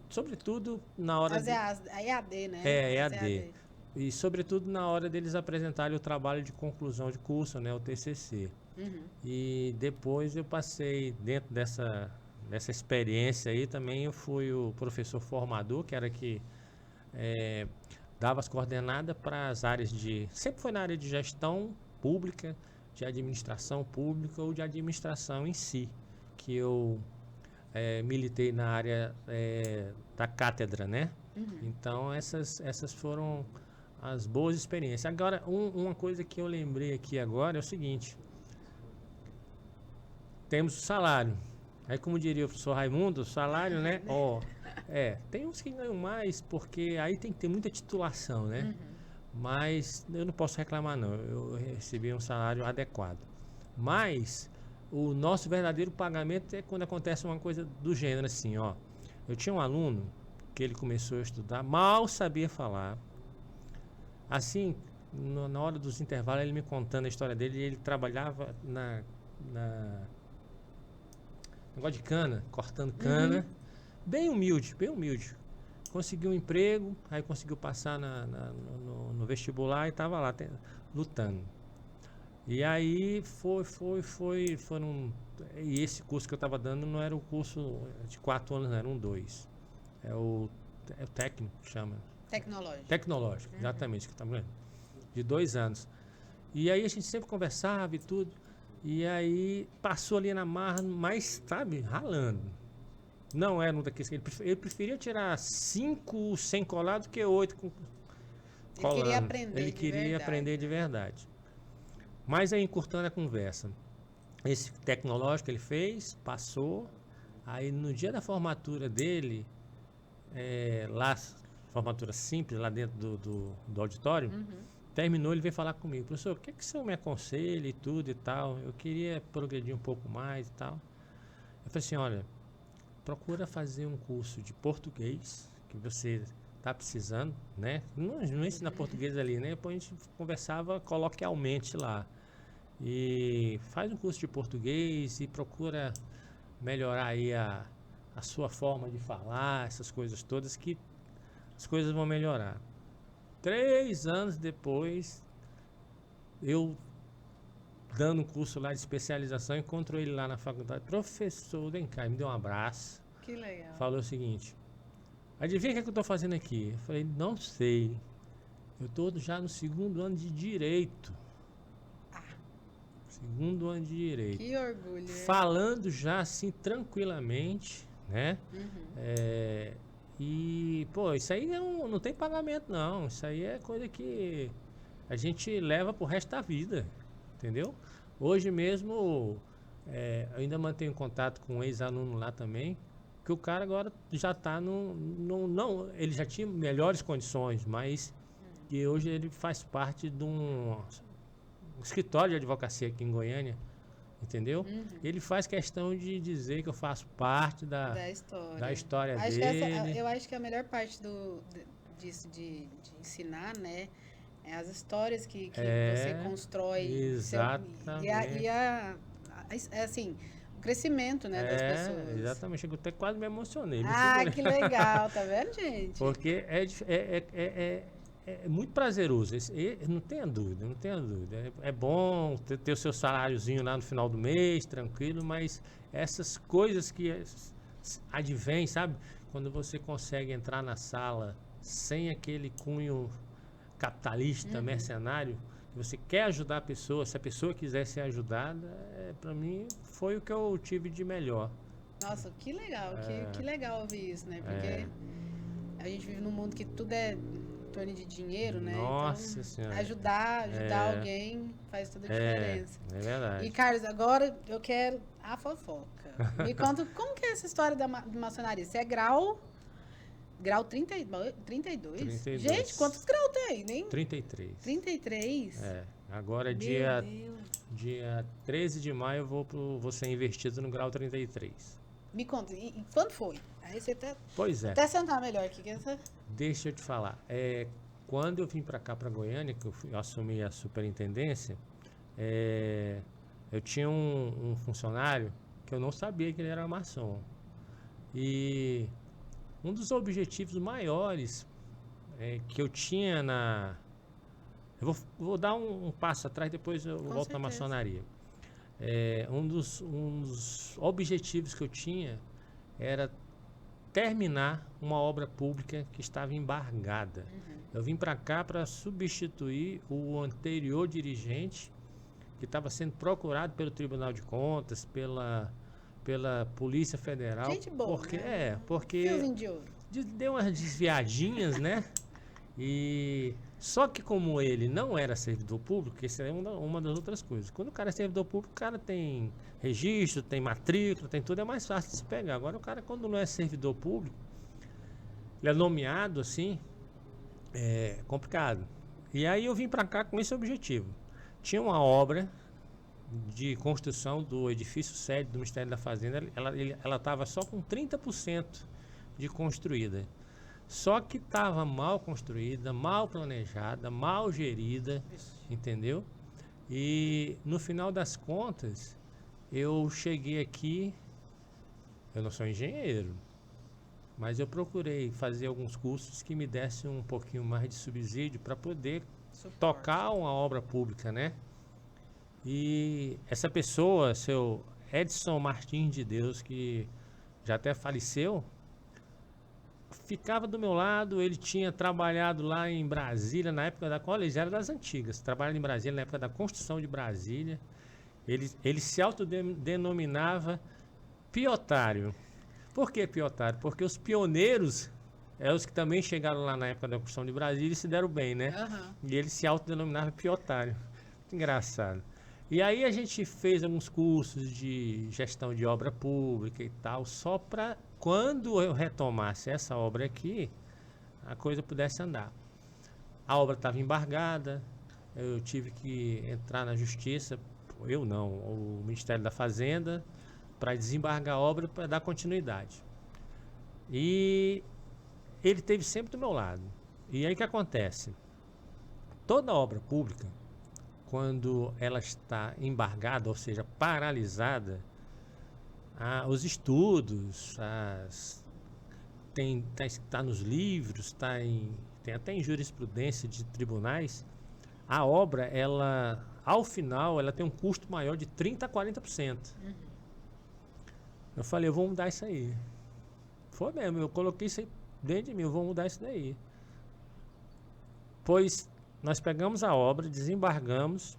Sobretudo na hora a EAD, né? EAD. E sobretudo na hora deles apresentarem o trabalho de conclusão de curso, né? O TCC. E depois eu passei dentro dessa experiência aí também, eu fui o professor formador, que era que dava as coordenadas para as áreas sempre foi na área de gestão pública, de administração pública ou de administração em si, que eu militei na área da cátedra, né? Então essas foram as boas experiências. Agora, uma coisa que eu lembrei aqui agora é o seguinte: temos o salário. Aí, como diria o professor Raimundo, o salário, né? Tem uns que ganham mais, porque aí tem que ter muita titulação, né? Mas eu não posso reclamar, não. Eu recebi um salário adequado. Mas o nosso verdadeiro pagamento é quando acontece uma coisa do gênero assim, ó. Eu tinha um aluno que ele começou a estudar, mal sabia falar. Assim, na hora dos intervalos, ele me contando a história dele, ele trabalhava na negócio de cana, cortando cana. Bem humilde, bem humilde. Conseguiu um emprego, aí conseguiu passar no vestibular e estava lá lutando. E aí e esse curso que eu estava dando não era o curso de 4 anos, não, eram 2. É o técnico, chama. Tecnológico, exatamente, que estamos vendo. De 2 anos. E aí a gente sempre conversava e tudo. E aí passou ali na marra, mas, sabe, ralando. Não era um daqueles que ele preferia tirar 5 sem colar do que 8 com colando. Ele queria aprender de verdade. Mas aí, encurtando a conversa, esse tecnológico ele fez, passou. Aí no dia da formatura dele, lá, formatura simples, lá dentro do auditório, terminou, ele veio falar comigo, professor, o que que o senhor me aconselha e tudo e tal? Eu queria progredir um pouco mais e tal. Eu falei assim, olha, procura fazer um curso de português, que você está precisando, né? Não ensina português ali, né? Depois a gente conversava coloquialmente lá. E faz um curso de português e procura melhorar aí a sua forma de falar, essas coisas todas, que as coisas vão melhorar. 3 anos depois, eu dando um curso lá de especialização, encontro ele lá na faculdade. Professor, vem cá, me deu um abraço. Que legal. Falou o seguinte, adivinha o que é que eu estou fazendo aqui? Eu falei, não sei. Eu estou já no 2º ano de Direito. Ah. 2º ano de Direito. Que orgulho. Falando já assim, tranquilamente, né? E, pô, isso aí não tem pagamento, não. Isso aí é coisa que a gente leva pro resto da vida, entendeu? Hoje mesmo, eu ainda mantenho contato com um ex-aluno lá também, que o cara agora já está não, ele já tinha melhores condições, mas que hoje ele faz parte de um escritório de advocacia aqui em Goiânia, entendeu? Ele faz questão de dizer que eu faço parte da história acho dele. Que eu acho que a melhor parte disso de ensinar, né, é as histórias que você constrói. Exatamente. Assim, o crescimento, né, das pessoas. Exatamente. Eu até quase me emocionei. Que legal, tá vendo, gente? Porque é muito prazeroso, não tenha dúvida, não tenha dúvida. É bom ter o seu saláriozinho lá no final do mês, tranquilo, mas essas coisas que advêm, sabe? Quando você consegue entrar na sala sem aquele cunho capitalista, mercenário, você quer ajudar a pessoa, se a pessoa quiser ser ajudada, para mim foi o que eu tive de melhor. Nossa, que legal, que legal ouvir isso, né? Porque a gente vive num mundo que tudo é torno de dinheiro, né? Nossa então, Senhora. Ajudar alguém faz toda a diferença. É verdade. E, Carlos, agora eu quero a fofoca. Me conta como que é essa história da maçonaria. Você é grau 32? 32. Gente, quantos graus tem? Nem 33. 33? Agora dia 13 de maio vou ser investido no grau 33. Me conta, e quando foi? Aí você Pois é. Até sentar melhor aqui. Deixa eu te falar. Quando eu vim para cá, para Goiânia, que eu assumi a superintendência, eu tinha um funcionário que eu não sabia que ele era maçom. E um dos objetivos maiores que eu tinha eu vou dar um passo atrás, depois eu volto na maçonaria. Um dos objetivos que eu tinha era terminar uma obra pública que estava embargada. Eu vim para cá para substituir o anterior dirigente, que estava sendo procurado pelo Tribunal de Contas, pela Polícia Federal. Gente boa, porque fiozinho de ouro. Deu umas desviadinhas, né? E só que como ele não era servidor público, isso é uma das outras coisas. Quando o cara é servidor público, o cara tem registro, tem matrícula, tem tudo, é mais fácil de se pegar. Agora o cara, quando não é servidor público, ele é nomeado assim, é complicado. E aí eu vim para cá com esse objetivo. Tinha uma obra de construção do edifício sede do Ministério da Fazenda, ela estava só com 30% de construída. Só que estava mal construída, mal planejada, mal gerida, entendeu? E no final das contas, eu cheguei aqui, eu não sou engenheiro, mas eu procurei fazer alguns cursos que me dessem um pouquinho mais de subsídio para poder tocar uma obra pública, né? E essa pessoa, seu Edson Martins de Deus, que já até faleceu, ficava do meu lado. Ele tinha trabalhado lá em Brasília, na época da qual ele já era das antigas, trabalhando em Brasília na época da construção de Brasília. Ele se autodenominava piotário. Por que piotário? Porque os pioneiros os que também chegaram lá na época da construção de Brasília e se deram bem, né? E ele se autodenominava piotário. Muito engraçado. E aí a gente fez alguns cursos de gestão de obra pública e tal, só para quando eu retomasse essa obra aqui, a coisa pudesse andar. A obra estava embargada, eu tive que entrar na justiça, eu não, o Ministério da Fazenda, para desembargar a obra para dar continuidade. E ele esteve sempre do meu lado. E aí o que acontece? Toda obra pública, quando ela está embargada, ou seja, paralisada, os estudos, tá nos livros, tem até em jurisprudência de tribunais, a obra, ela, ao final, ela tem um custo maior de 30% a 40%. Eu falei, eu vou mudar isso aí. Foi mesmo, eu coloquei isso aí dentro de mim, eu vou mudar isso daí. Pois nós pegamos a obra, desembargamos,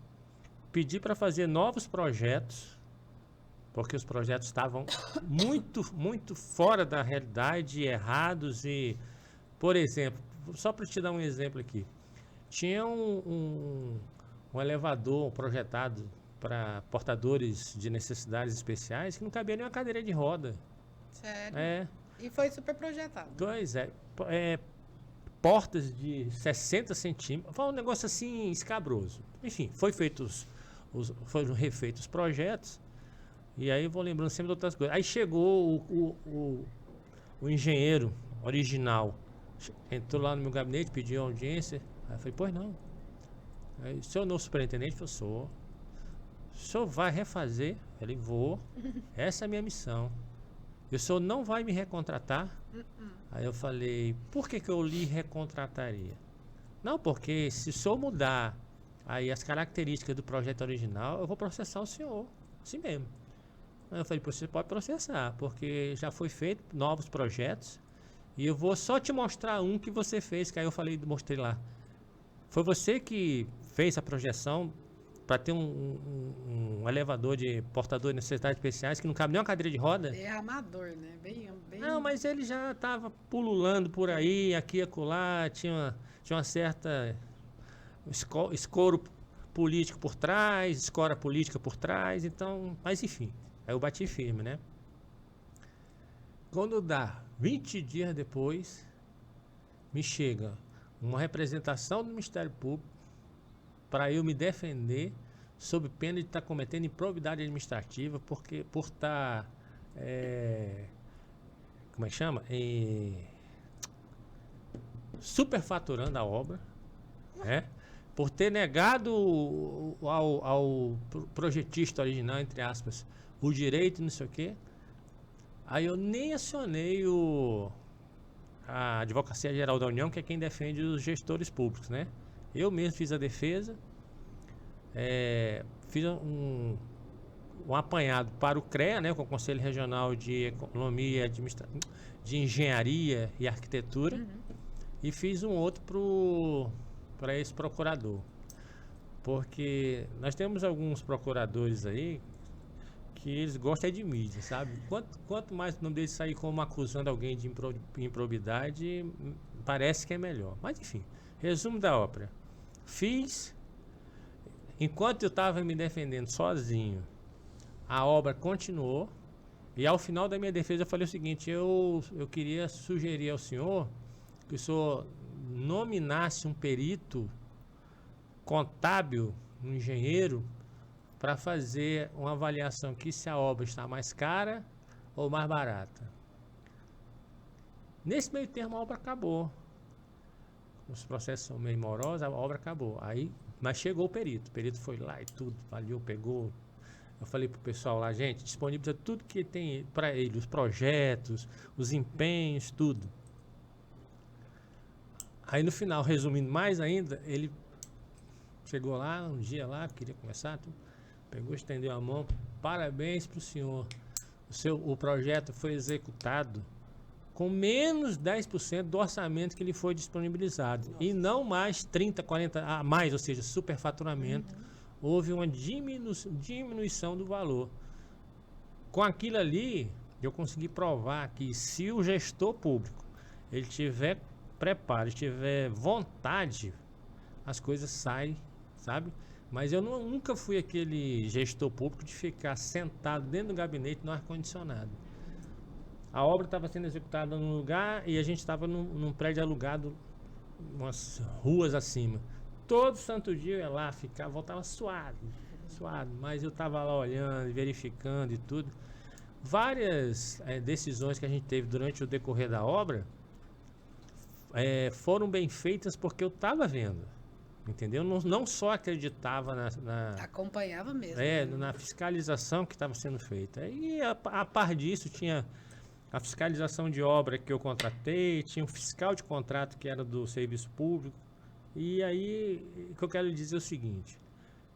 pedi para fazer novos projetos, porque os projetos estavam muito fora da realidade, errados e, por exemplo, só para te dar um exemplo aqui, tinha um elevador projetado para portadores de necessidades especiais que não cabia nem uma cadeira de roda. Sério? É. E foi super projetado. Pois é. Portas de 60 centímetros. Foi um negócio assim escabroso. Enfim, foram refeitos os projetos. E aí vou lembrando sempre de outras coisas. Aí chegou o engenheiro original. Entrou lá no meu gabinete, pediu audiência. Aí eu falei, pois não. Aí, o senhor novo superintendente, eu sou. O senhor vai refazer? Eu falei, vou. Essa é a minha missão. E o senhor não vai me recontratar? Aí eu falei, por que eu lhe recontrataria? Não, porque se o senhor mudar aí as características do projeto original, eu vou processar o senhor. Assim mesmo. Aí eu falei, você pode processar, porque já foi feito novos projetos e eu vou só te mostrar um que você fez, que aí eu falei, mostrei lá. Foi você que fez a projeção para ter um elevador de portador de necessidades especiais que não cabe nem uma cadeira de roda? É amador, né? Bem... Não, mas ele já estava pululando por aí, aqui e acolá, tinha uma certa escoro político por trás, escora política por trás, então, mas enfim, aí eu bati firme, né? Quando dá 20 dias depois, me chega uma representação do Ministério Público para eu me defender sob pena de estar cometendo improbidade administrativa, porque por estar como é que chama? Superfaturando a obra, né? Por ter negado ao projetista original, entre aspas, o direito, não sei o quê. Aí eu nem acionei a Advocacia Geral da União, que é quem defende os gestores públicos, né? Eu mesmo fiz a defesa, fiz um apanhado para o CREA, né, com o Conselho Regional de Economia, de Engenharia e Arquitetura, e fiz um outro para esse procurador. Porque nós temos alguns procuradores aí que eles gostam de mídia, sabe? Quanto mais o nome deles sair como acusando alguém de improbidade, parece que é melhor. Mas enfim, resumo da ópera. Fiz, enquanto eu estava me defendendo sozinho, a obra continuou, e ao final da minha defesa eu falei o seguinte, eu queria sugerir ao senhor que o senhor nominasse um perito contábil, um engenheiro, para fazer uma avaliação aqui se a obra está mais cara ou mais barata. Nesse meio termo a obra acabou. Os processos são meio morosos, a obra acabou. Aí, mas chegou o perito foi lá e tudo, avaliou, pegou. Eu falei pro pessoal lá, gente, disponibiliza tudo que tem para ele, os projetos, os empenhos, tudo. Aí no final, resumindo mais ainda, ele chegou lá, um dia lá, queria conversar, tudo, pegou, estendeu a mão, parabéns pro senhor. O projeto foi executado com menos 10% do orçamento que lhe foi disponibilizado. Nossa. E não mais 30, 40 a mais, ou seja, superfaturamento. Houve uma diminuição do valor. Com aquilo ali, eu consegui provar que se o gestor público ele tiver preparo, tiver vontade, as coisas saem, sabe? Mas eu nunca fui aquele gestor público de ficar sentado dentro do gabinete no ar-condicionado. A obra estava sendo executada num lugar e a gente estava num prédio alugado, umas ruas acima. todo santo dia eu ia lá, ficava, voltava suado, mas eu estava lá olhando, verificando e tudo. Várias decisões que a gente teve durante o decorrer da obra foram bem feitas porque eu estava vendo, entendeu? Não só acreditava Acompanhava mesmo. na fiscalização que estava sendo feita. E a par disso tinha a fiscalização de obra que eu contratei, tinha um fiscal de contrato que era do serviço público. E aí, o que eu quero dizer é o seguinte: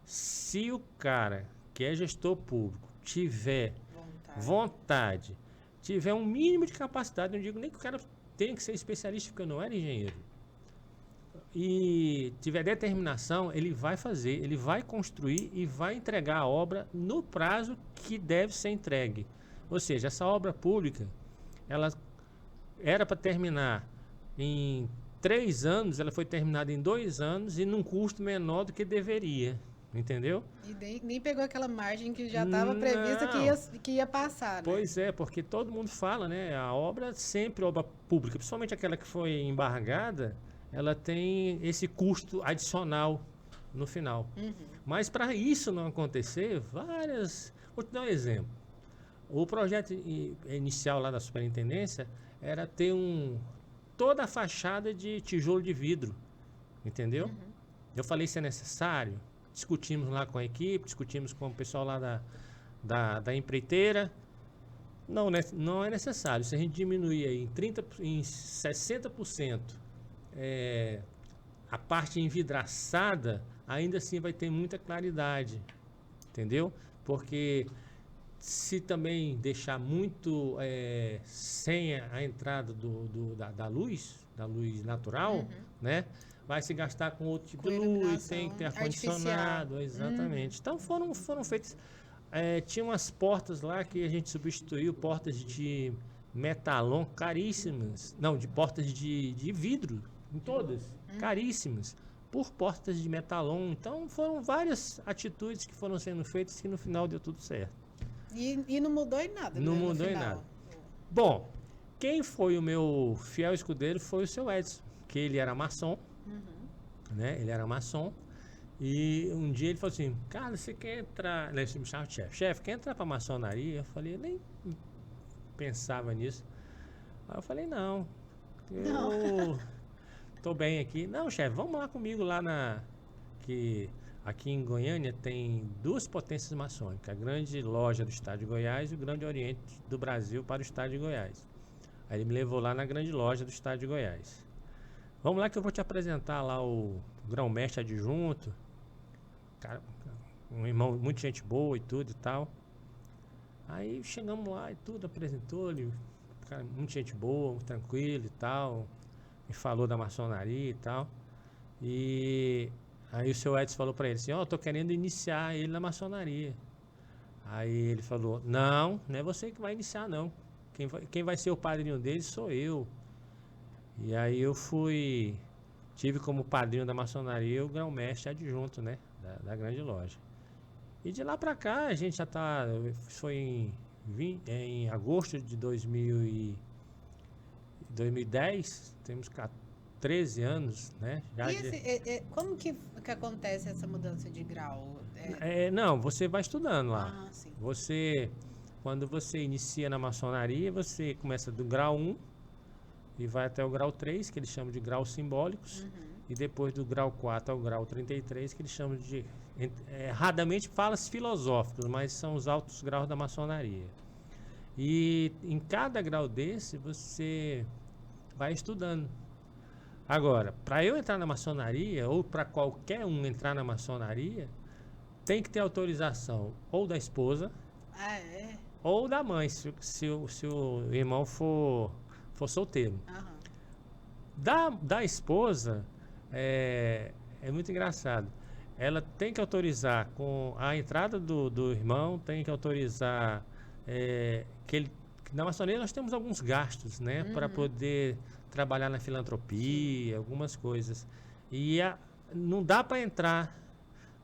se o cara que é gestor público tiver vontade, tiver um mínimo de capacidade, não digo nem que o cara tenha que ser especialista, porque eu não era engenheiro, e tiver determinação, ele vai fazer, ele vai construir e vai entregar a obra no prazo que deve ser entregue. Ou seja, essa obra pública, ela era para terminar em 3 anos, ela foi terminada em 2 anos e num custo menor do que deveria, entendeu? E nem pegou aquela margem que já estava prevista que ia passar, né? Pois é, porque todo mundo fala, né? A obra, sempre obra pública, principalmente aquela que foi embargada, ela tem esse custo adicional no final. Mas para isso não acontecer, vou te dar um exemplo. O projeto inicial lá da superintendência era ter toda a fachada de tijolo de vidro, entendeu? Eu falei se é necessário, discutimos lá com a equipe, discutimos com o pessoal lá da empreiteira. Não é necessário. Se a gente diminuir aí em 60% a parte envidraçada, ainda assim vai ter muita claridade, entendeu? Porque se também deixar muito sem a entrada da luz natural, né? Vai se gastar com outro tipo de luz, tem que ter ar-condicionado, exatamente. Então foram feitas. Tinha umas portas lá que a gente substituiu, portas de metalon caríssimas, não, de portas de vidro, em todas, caríssimas, por portas de metalon. Então foram várias atitudes que foram sendo feitas que no final deu tudo certo. E não mudou em nada. Não né, mudou em nada. Bom, quem foi o meu fiel escudeiro foi o seu Edson, que ele era maçom, né? Ele era maçom. E um dia ele falou assim: cara, você quer entrar? Ele me chamava chefe, quer entrar pra maçonaria? Eu falei, nem pensava nisso. Aí eu falei, não, eu tô bem aqui. Não, chefe, vamos lá comigo lá aqui em Goiânia tem 2 potências maçônicas, a Grande Loja do Estado de Goiás e o Grande Oriente do Brasil para o Estado de Goiás. Aí ele me levou lá na Grande Loja do Estado de Goiás. Vamos lá que eu vou te apresentar lá o grão-mestre adjunto, cara, um irmão, muita gente boa e tudo e tal. Aí chegamos lá e tudo, apresentou ele, cara, muita gente boa, tranquilo e tal, me falou da maçonaria e tal. E aí o seu Edson falou para ele assim: eu tô querendo iniciar ele na maçonaria. Aí ele falou: não é você que vai iniciar, não. Quem vai ser o padrinho dele sou eu. E aí eu tive como padrinho da maçonaria o grão-mestre adjunto, né, da Grande Loja. E de lá para cá a gente já foi em agosto de 2010, temos 13 anos, né? Como que acontece essa mudança de grau? Não, você vai estudando lá. Ah, sim. Quando você inicia na maçonaria, você começa do grau 1 e vai até o grau 3, que eles chamam de graus simbólicos, e depois do grau 4 ao grau 33, que eles chamam de, erradamente fala-se filosóficos, mas são os altos graus da maçonaria. E em cada grau desse, você vai estudando. Agora, para eu entrar na maçonaria, ou para qualquer um entrar na maçonaria, tem que ter autorização ou da esposa, ou da mãe, se o irmão for solteiro. Da esposa, é muito engraçado. Ela tem que autorizar com a entrada do irmão, tem que autorizar na maçonaria nós temos alguns gastos, né, para poder trabalhar na filantropia, algumas coisas. E não dá para entrar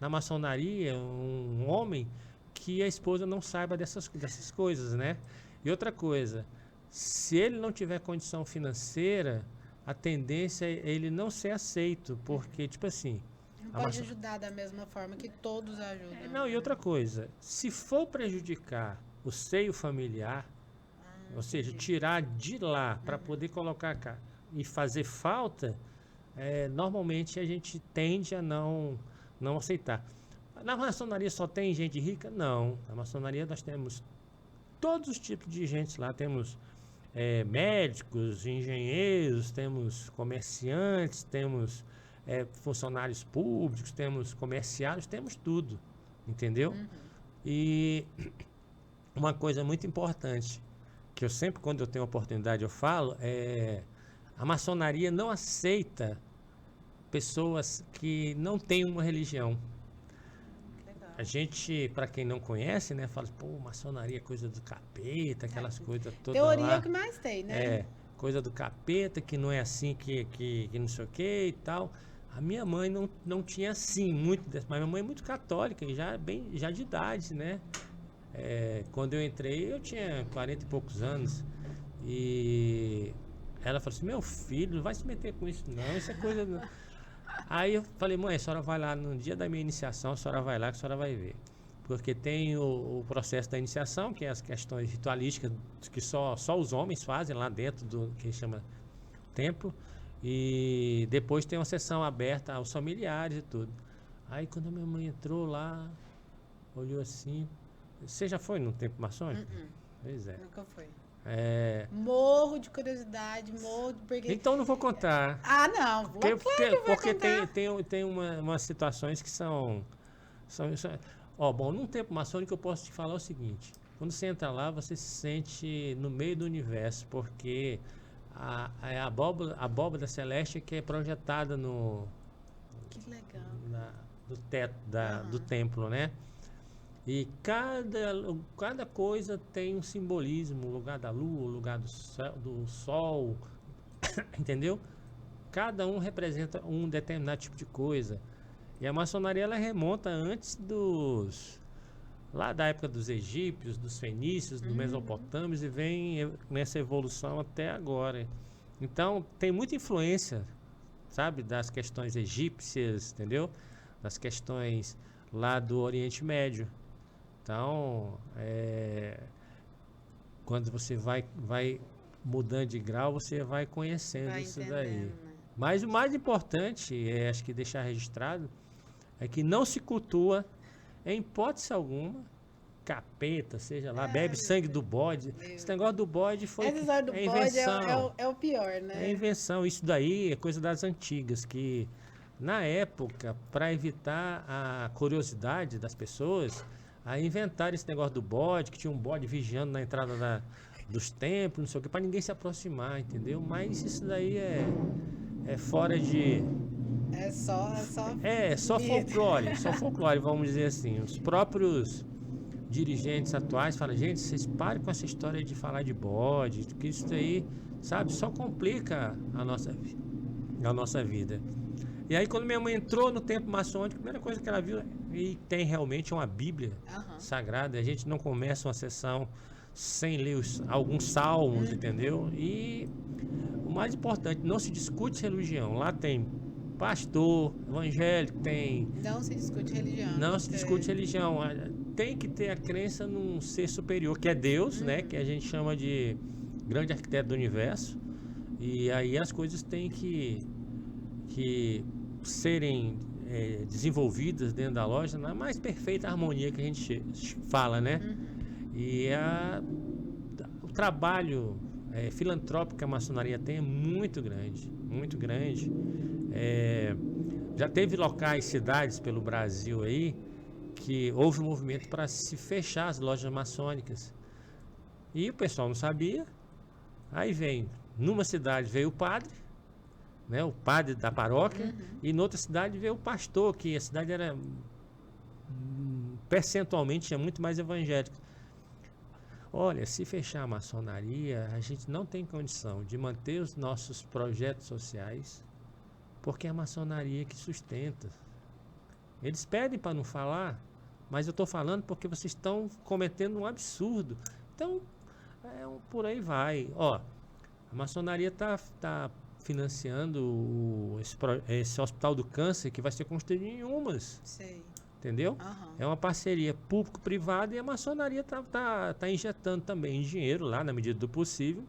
na maçonaria um homem que a esposa não saiba dessas coisas, né? E outra coisa, se ele não tiver condição financeira, a tendência é ele não ser aceito, porque, tipo assim, pode ajudar da mesma forma que todos ajudam. Não, e outra coisa, se for prejudicar o seio familiar, ou seja, tirar de lá para poder colocar cá e fazer falta, normalmente a gente tende a não aceitar. Na maçonaria só tem gente rica? Não. Na maçonaria nós temos todos os tipos de gente lá. Temos médicos, engenheiros, temos comerciantes, temos funcionários públicos, temos comerciários, temos tudo, entendeu? E uma coisa muito importante, que eu sempre, quando eu tenho oportunidade, eu falo, a maçonaria não aceita pessoas que não têm uma religião. Legal. A gente, para quem não conhece, né, fala, pô, maçonaria é coisa do capeta, aquelas coisas todas lá. Teoria é o que mais tem, né? Coisa do capeta, que não é assim, que não sei o que e tal. A minha mãe não tinha assim, mas minha mãe é muito católica, e já de idade, né? Quando eu entrei, eu tinha 40 e poucos anos. E ela falou assim, meu filho, não vai se meter com isso não, isso é coisa... Aí eu falei, mãe, a senhora vai lá no dia da minha iniciação, a senhora vai lá que a senhora vai ver. Porque tem o processo da iniciação, que é as questões ritualísticas que só os homens fazem lá dentro do que chama templo. E depois tem uma sessão aberta aos familiares e tudo. Aí quando a minha mãe entrou lá, olhou assim... Você já foi no templo maçônico? Pois é. Nunca foi. Morro de curiosidade, porque... Então não vou contar. Ah, não. Porque tem umas situações que são bom, num templo maçônico eu posso te falar o seguinte. Quando você entra lá, você se sente no meio do universo, porque a abóbora celeste que é projetada Que legal. do teto do templo, né? E cada coisa tem um simbolismo, o lugar da lua, o lugar do sol, entendeu? Cada um representa um determinado tipo de coisa. E a maçonaria ela remonta antes lá da época dos egípcios, dos fenícios, dos mesopotâmios, e vem nessa evolução até agora. Então tem muita influência, sabe, das questões egípcias, entendeu? Das questões lá do Oriente Médio. Então, quando você vai mudando de grau, você vai conhecendo isso daí. Né? Mas o mais importante, acho que deixar registrado, é que não se cultua, em hipótese alguma, capeta, seja lá, bebe sangue do bode. Esse negócio do bode foi invenção. É o pior, né? É invenção. Isso daí é coisa das antigas, que na época, para evitar a curiosidade das pessoas... Aí inventaram esse negócio do bode, que tinha um bode vigiando na entrada dos templos, não sei o que, para ninguém se aproximar, entendeu? Mas isso daí é fora de... só folclore, vamos dizer assim. Os próprios dirigentes atuais falam, gente, vocês parem com essa história de falar de bode, que isso daí, sabe, só complica a nossa vida. E aí quando minha mãe entrou no templo maçônico, a primeira coisa que ela viu, e tem realmente uma Bíblia sagrada, a gente não começa uma sessão sem ler alguns salmos, entendeu? E o mais importante, não se discute religião. Lá tem pastor, evangélico, tem... Não se discute religião. Não se discute religião. Tem que ter a crença num ser superior, que é Deus, né? Que a gente chama de grande arquiteto do universo. E aí as coisas têm que serem desenvolvidas dentro da loja na mais perfeita harmonia que a gente fala, né? E o trabalho filantrópico que a maçonaria tem é muito grande, muito grande. Já teve locais, cidades pelo Brasil aí, que houve um movimento para se fechar as lojas maçônicas. E o pessoal não sabia. Aí numa cidade veio o padre, né, o padre da paróquia, e em outra cidade veio o pastor, que a cidade era percentualmente tinha muito mais evangélicos. Olha, se fechar a maçonaria, a gente não tem condição de manter os nossos projetos sociais, porque é a maçonaria que sustenta. Eles pedem para não falar, mas eu estou falando porque vocês estão cometendo um absurdo. Então, por aí vai. Ó, a maçonaria está financiando esse Hospital do Câncer que vai ser construído em Umas. Sei. Entendeu? Aham. É uma parceria público-privada e a maçonaria tá injetando também dinheiro lá, na medida do possível,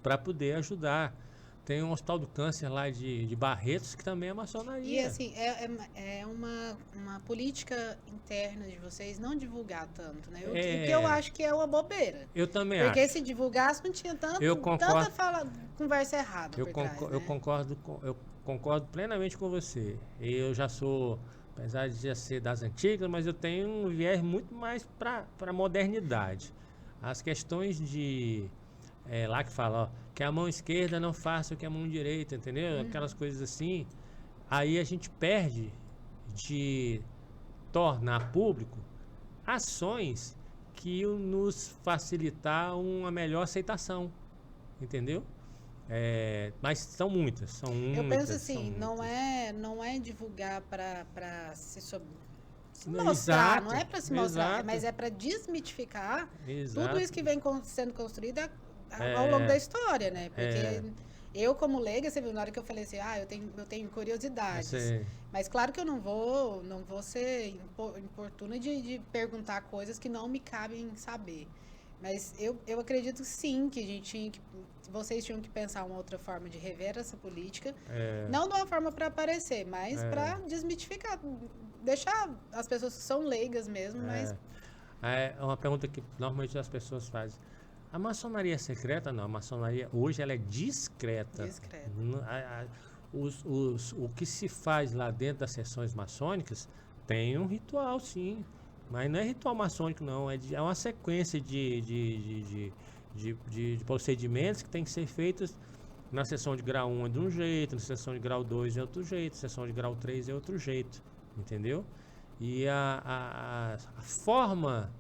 para poder ajudar. Tem um Hospital do Câncer lá de Barretos, que também é E maçonaria. assim, é uma política interna de vocês não divulgar tanto, né? O que eu acho que é uma bobeira. Eu também Porque acho. se divulgasse, não tinha Eu concordo. tanta conversa errada Eu, por trás, concor- né? eu concordo plenamente com você. Eu já sou, apesar de já ser das antigas, mas eu tenho um viés muito mais para a modernidade. As questões de lá que fala, ó, que a mão esquerda não faça o que a mão direita, entendeu? Aquelas coisas assim. Aí a gente perde de tornar público ações que nos facilitar uma melhor aceitação, entendeu? Mas são muitas, Eu penso assim, são muitas. não é divulgar para se Não, mostrar, exato, não é para se mostrar, exato. mas é para desmitificar tudo Exato. isso que vem sendo construído ao É, longo da história, né? Porque é. eu, como leiga, você viu na hora que eu falei assim, eu tenho curiosidades. Você, Mas claro que eu não vou ser importuna de perguntar coisas que não me cabem saber. Mas eu acredito sim que vocês tinham que pensar uma outra forma de rever essa política. Não de uma forma para aparecer, mas para desmitificar. Deixar as pessoas que são leigas mesmo, mas é uma pergunta que normalmente as pessoas fazem. A maçonaria é secreta? Não, a maçonaria hoje ela é discreta. Discreta. O que se faz lá dentro das sessões maçônicas tem um ritual, sim. Mas não é ritual maçônico, não. É uma sequência de procedimentos que tem que ser feitos. Na sessão de grau 1 é de um jeito, na sessão de grau 2 é outro jeito, na sessão de grau 3 é outro jeito. Entendeu? E a forma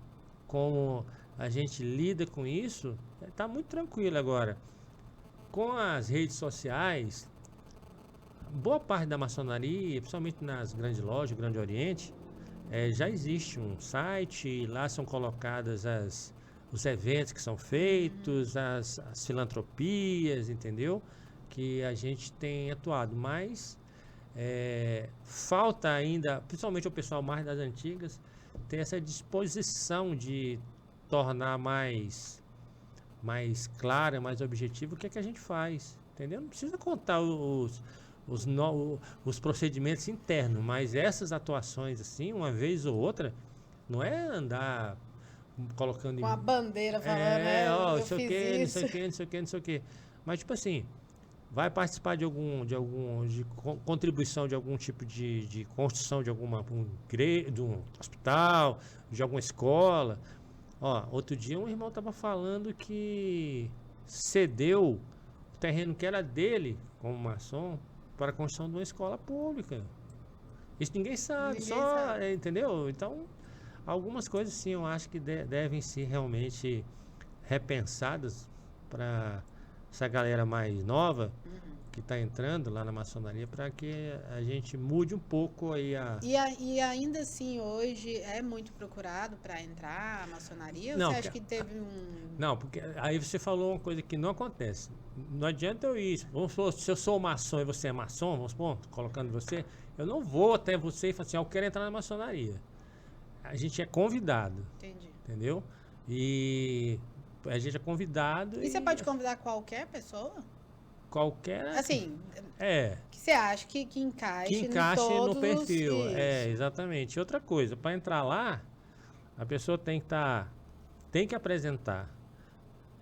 como a gente lida com isso está muito tranquilo agora. Com as redes sociais, boa parte da maçonaria, principalmente nas grandes lojas, Grande Oriente, já existe um site, e lá são colocadas os eventos que são feitos, as filantropias, entendeu? Que a gente tem atuado, mas falta ainda, principalmente o pessoal mais das antigas, ter essa disposição de tornar mais clara, mais objetivo o que é que a gente faz, entendeu? Não precisa contar os procedimentos internos, mas essas atuações assim, uma vez ou outra, não é andar colocando com a bandeira falando, ó, eu não sei o fiz que, não isso. sei o que, não sei o que, não sei o que. Mas tipo assim, vai participar de contribuição de algum tipo de construção de de um hospital, de alguma escola. Ó, outro dia um irmão estava falando que cedeu o terreno que era dele, como maçom, para a construção de uma escola pública. Isso ninguém sabe, Ninguém só, sabe. entendeu? Então, algumas coisas sim, eu acho que devem ser realmente repensadas para essa galera mais nova que está entrando lá na maçonaria, para que a gente mude um pouco aí E ainda assim, hoje é muito procurado para entrar a maçonaria? Ou Não, você acha que teve um. Não, porque aí você falou uma coisa que não acontece. Não adianta eu ir. Vamos supor, se eu sou maçom e você é maçom, vamos supor, colocando você, eu não vou até você e falar assim, eu quero entrar na maçonaria. A gente é convidado, Entendi. entendeu? E a gente é convidado E você pode convidar qualquer pessoa? qualquer. Assim, É. que você acha que encaixe, Que encaixe em todos no perfil. Os... Exatamente. Outra coisa, para entrar lá, a pessoa tem que apresentar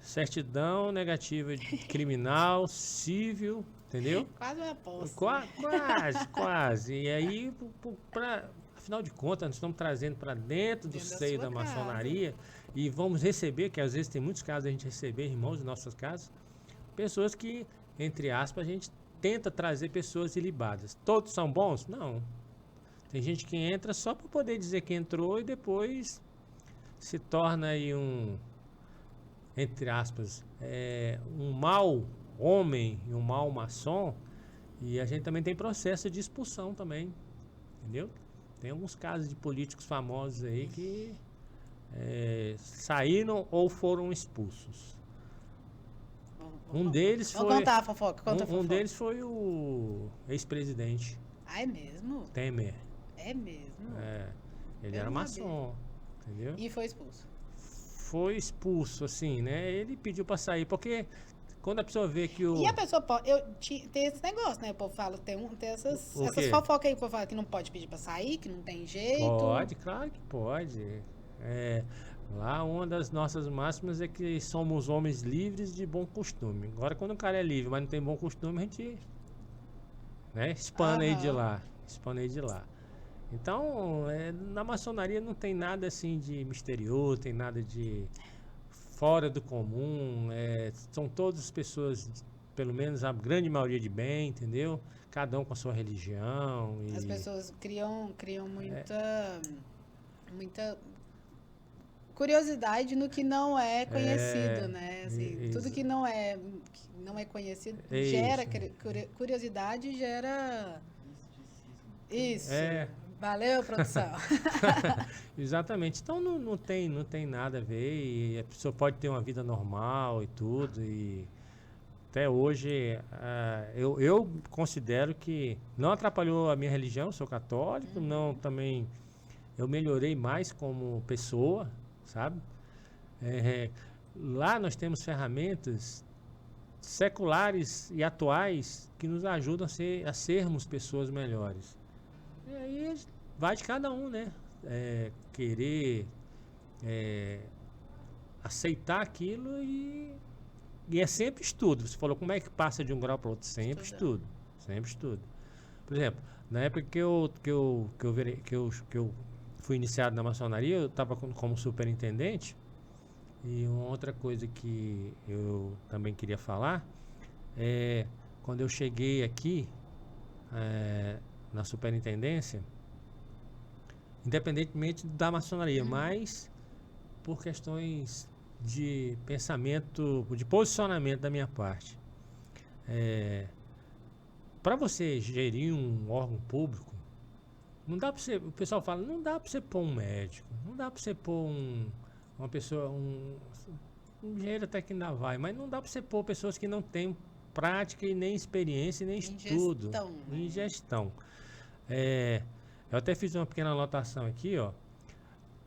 certidão negativa de criminal, civil, entendeu? Quase uma aposta. Quase. E aí, afinal de contas, nós estamos trazendo para dentro do Dentro da seio sua da maçonaria e vamos receber, que às vezes tem muitos casos a gente receber irmãos em nossas casas, pessoas que, entre aspas, a gente tenta trazer pessoas ilibadas. Todos são bons? Não. Tem gente que entra só para poder dizer que entrou e depois se torna aí entre aspas, um mau homem e um mau maçom. E a gente também tem processo de expulsão também, entendeu? Tem alguns casos de políticos famosos aí que saíram ou foram expulsos. Um deles Vou foi... contar a fofoca, conta a Um fofoca. deles foi o ex-presidente Ah, é mesmo? Temer. É mesmo? É, ele Eu era não sabia. maçom, entendeu? E foi expulso. Foi expulso, assim, né? Ele pediu pra sair, porque quando a pessoa vê que E a pessoa pode. Tem esse negócio, né? O povo fala, tem essas quê? fofocas aí, o povo fala que não pode pedir pra sair, que não tem jeito. Pode, claro que pode. É, lá uma das nossas máximas é que somos homens livres de bom costume. Agora, quando o cara é livre, mas não tem bom costume, a gente, né, espana aí de Aham. lá. Espana aí de lá. Então, na maçonaria não tem nada assim de misterioso, tem nada de fora do comum. São todas pessoas, pelo menos a grande maioria de bem, entendeu? Cada um com a sua religião. As E pessoas criam muita curiosidade no que não é conhecido, né? Assim, tudo que não é conhecido É gera isso. curiosidade, gera isso. É. Valeu, produção. Exatamente. Então não tem nada a ver e a pessoa pode ter uma vida normal e tudo. E até hoje eu considero que não atrapalhou a minha religião, eu sou católico, não também eu melhorei mais como pessoa, sabe? É, lá nós temos ferramentas seculares e atuais que nos ajudam a sermos pessoas melhores. E aí vai de cada um, né? Querer aceitar aquilo e é sempre estudo. Você falou como é que passa de um grau para outro? Sempre estudo. Sempre estudo. Por exemplo, na época que eu fui iniciado na maçonaria, eu estava como superintendente. E uma outra coisa que eu também queria falar é quando eu cheguei aqui na superintendência, independentemente da maçonaria, mas por questões de pensamento, de posicionamento da minha parte. Para você gerir um órgão público, não dá para você, o pessoal fala, não dá para você pôr um médico, não dá para você pôr uma pessoa, um engenheiro até que ainda vai, mas não dá para você pôr pessoas que não têm prática e nem experiência e nem estudo Gestão, né? em gestão. Eu até fiz uma pequena anotação aqui, ó.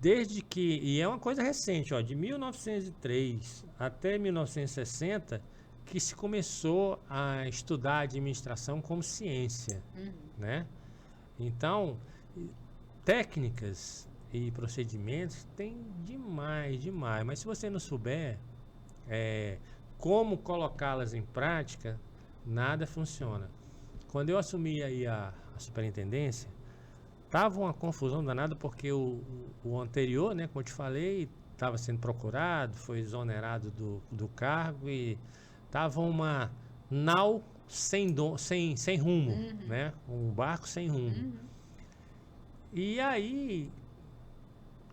Desde que, e é uma coisa recente, ó, de 1903 até 1960, que se começou a estudar a administração como ciência, né? Então, técnicas e procedimentos tem demais, mas se você não souber como colocá-las em prática, nada funciona. Quando eu assumi aí a superintendência, tava uma confusão danada porque o anterior, né, como eu te falei, estava sendo procurado, foi exonerado do cargo e tava uma nau sem rumo, né, um barco sem rumo. E aí,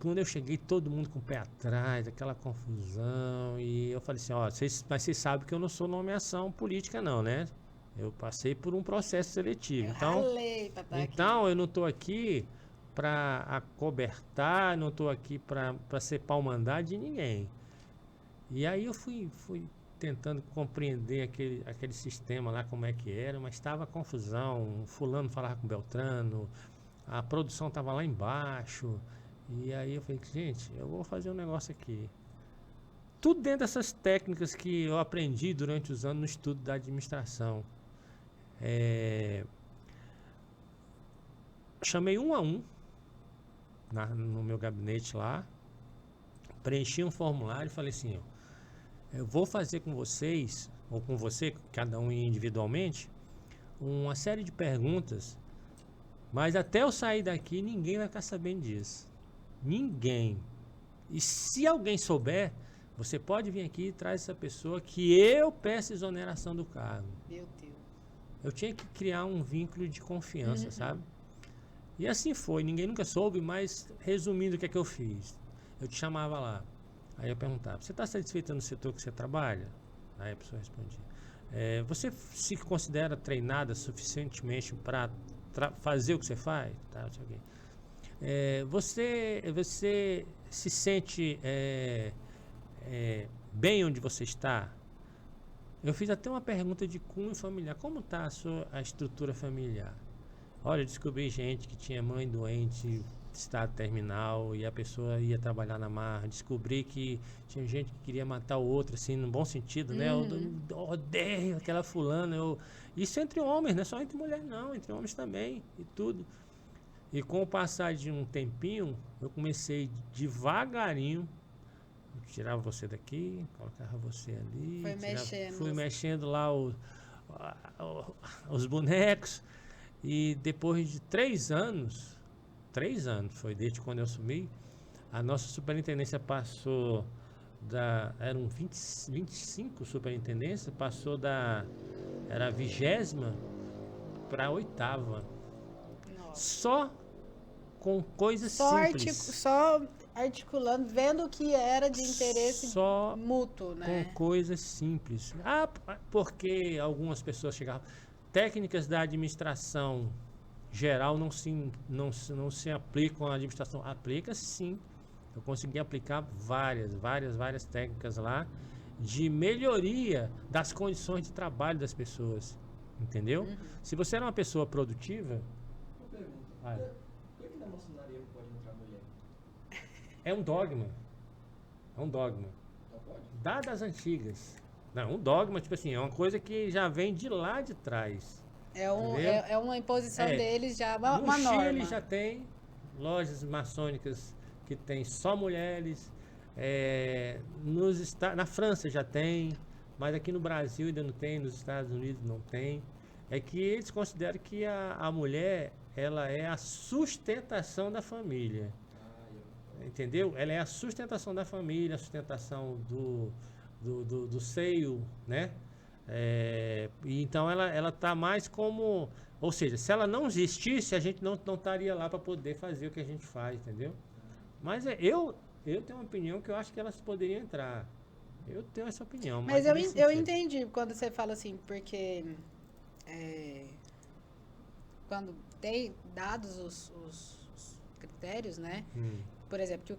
quando eu cheguei, todo mundo com o pé atrás, aquela confusão, e eu falei assim, ó, mas vocês sabem que eu não sou nomeação política não, né? Eu passei por um processo seletivo. Então eu não estou aqui para acobertar, não estou aqui para ser pau-mandado de ninguém. E aí eu fui tentando compreender aquele sistema lá, como é que era, mas estava confusão, fulano falava com Beltrano, a produção estava lá embaixo, e aí eu falei, gente, eu vou fazer um negócio aqui. Tudo dentro dessas técnicas que eu aprendi durante os anos no estudo da administração. Chamei um a um no meu gabinete lá, preenchi um formulário e falei assim, ó, eu vou fazer com vocês, ou com você, cada um individualmente, uma série de perguntas, mas até eu sair daqui ninguém vai ficar sabendo disso. Ninguém. E se alguém souber, você pode vir aqui e traz essa pessoa que eu peço exoneração do cargo. Meu Deus. Eu tinha que criar um vínculo de confiança, sabe? E assim foi, ninguém nunca soube, mas resumindo o que é que eu fiz. Eu te chamava lá, aí eu perguntava, você está satisfeita no setor que você trabalha? Aí a pessoa respondia, você se considera treinada suficientemente para fazer o que você faz? Tá, não sei o quê. Você se sente bem onde você está? Eu fiz até uma pergunta de cunho familiar. Como está a estrutura familiar? Olha, eu descobri gente que tinha mãe doente, estado terminal, e a pessoa ia trabalhar na marra. Descobri que tinha gente que queria matar o outro, assim, no bom sentido, né? Eu odeio aquela fulana. Isso entre homens, não é só entre mulheres, não. Entre homens também, e tudo. E com o passar de um tempinho, eu comecei devagarinho, tirava você daqui, colocava você ali, fui mexendo lá os bonecos. E depois de 3 anos foi desde quando eu assumi, a nossa superintendência passou eram 25 superintendências, passou era a 20ª para a 8ª. Só com coisas simples. Só articulando, vendo o que era de interesse só mútuo, né? Com coisas simples. Porque algumas pessoas chegavam. Técnicas da administração geral não se aplicam à administração. Aplica sim. Eu consegui aplicar várias técnicas lá de melhoria das condições de trabalho das pessoas. Entendeu? Se você era uma pessoa produtiva. Uma pergunta. Por que na maçonaria não pode entrar mulher? É um dogma. É um dogma. Não pode? Das antigas. Não, um dogma, tipo assim, é uma coisa que já vem de lá de trás. É uma imposição deles já, uma no norma. Chile já tem lojas maçônicas que tem só mulheres. Na França já tem, mas aqui no Brasil ainda não tem, nos Estados Unidos não tem. É que eles consideram que a mulher, ela é a sustentação da família. Entendeu? Ela é a sustentação da família, a sustentação do seio, né? E então ela tá mais como, ou seja, se ela não existisse, a gente não estaria lá para poder fazer o que a gente faz, entendeu? Mas eu tenho uma opinião que eu acho que elas poderiam entrar. Eu tenho essa opinião. Mas eu entendi quando você fala assim, porque quando tem dados os critérios, né? Por exemplo, que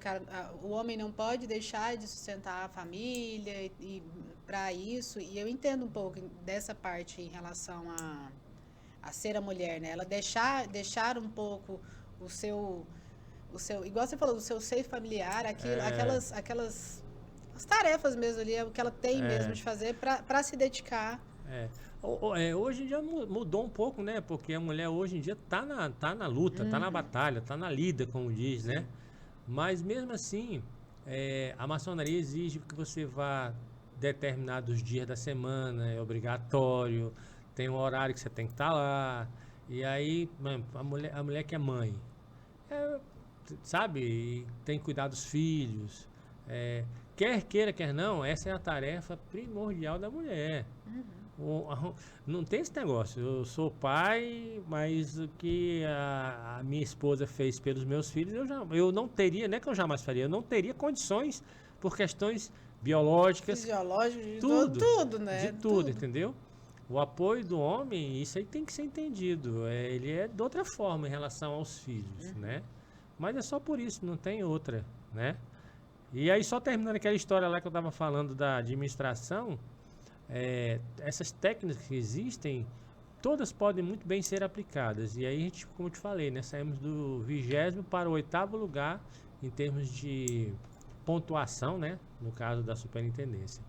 o homem não pode deixar de sustentar a família e para isso, e eu entendo um pouco dessa parte em relação a ser a mulher, né? Ela deixar um pouco o seu, igual você falou, o seu seio familiar, aquelas as tarefas mesmo ali, é o que ela tem mesmo de fazer para se dedicar. Hoje em dia mudou um pouco, né? Porque a mulher hoje em dia tá na luta, tá na batalha, tá na lida, como diz, né? Mas mesmo assim, a maçonaria exige que você vá determinados dias da semana, é obrigatório, tem um horário que você tem que estar lá. E aí, a mulher que é mãe, sabe, tem que cuidar dos filhos. Quer queira, quer não, essa é a tarefa primordial da mulher. Não tem esse negócio. Eu sou pai, mas o que a minha esposa fez pelos meus filhos, eu não teria, não é que eu jamais faria, eu não teria condições por questões biológicas. Fisiológicas, tudo, né? De tudo, entendeu? O apoio do homem, isso aí tem que ser entendido. Ele é de outra forma em relação aos filhos, né? Mas é só por isso, não tem outra, né? E aí, só terminando aquela história lá que eu estava falando da administração, essas técnicas que existem, todas podem muito bem ser aplicadas. E aí, a gente, como eu te falei, né, saímos do 20º para o 8º lugar em termos de pontuação, né, no caso da superintendência.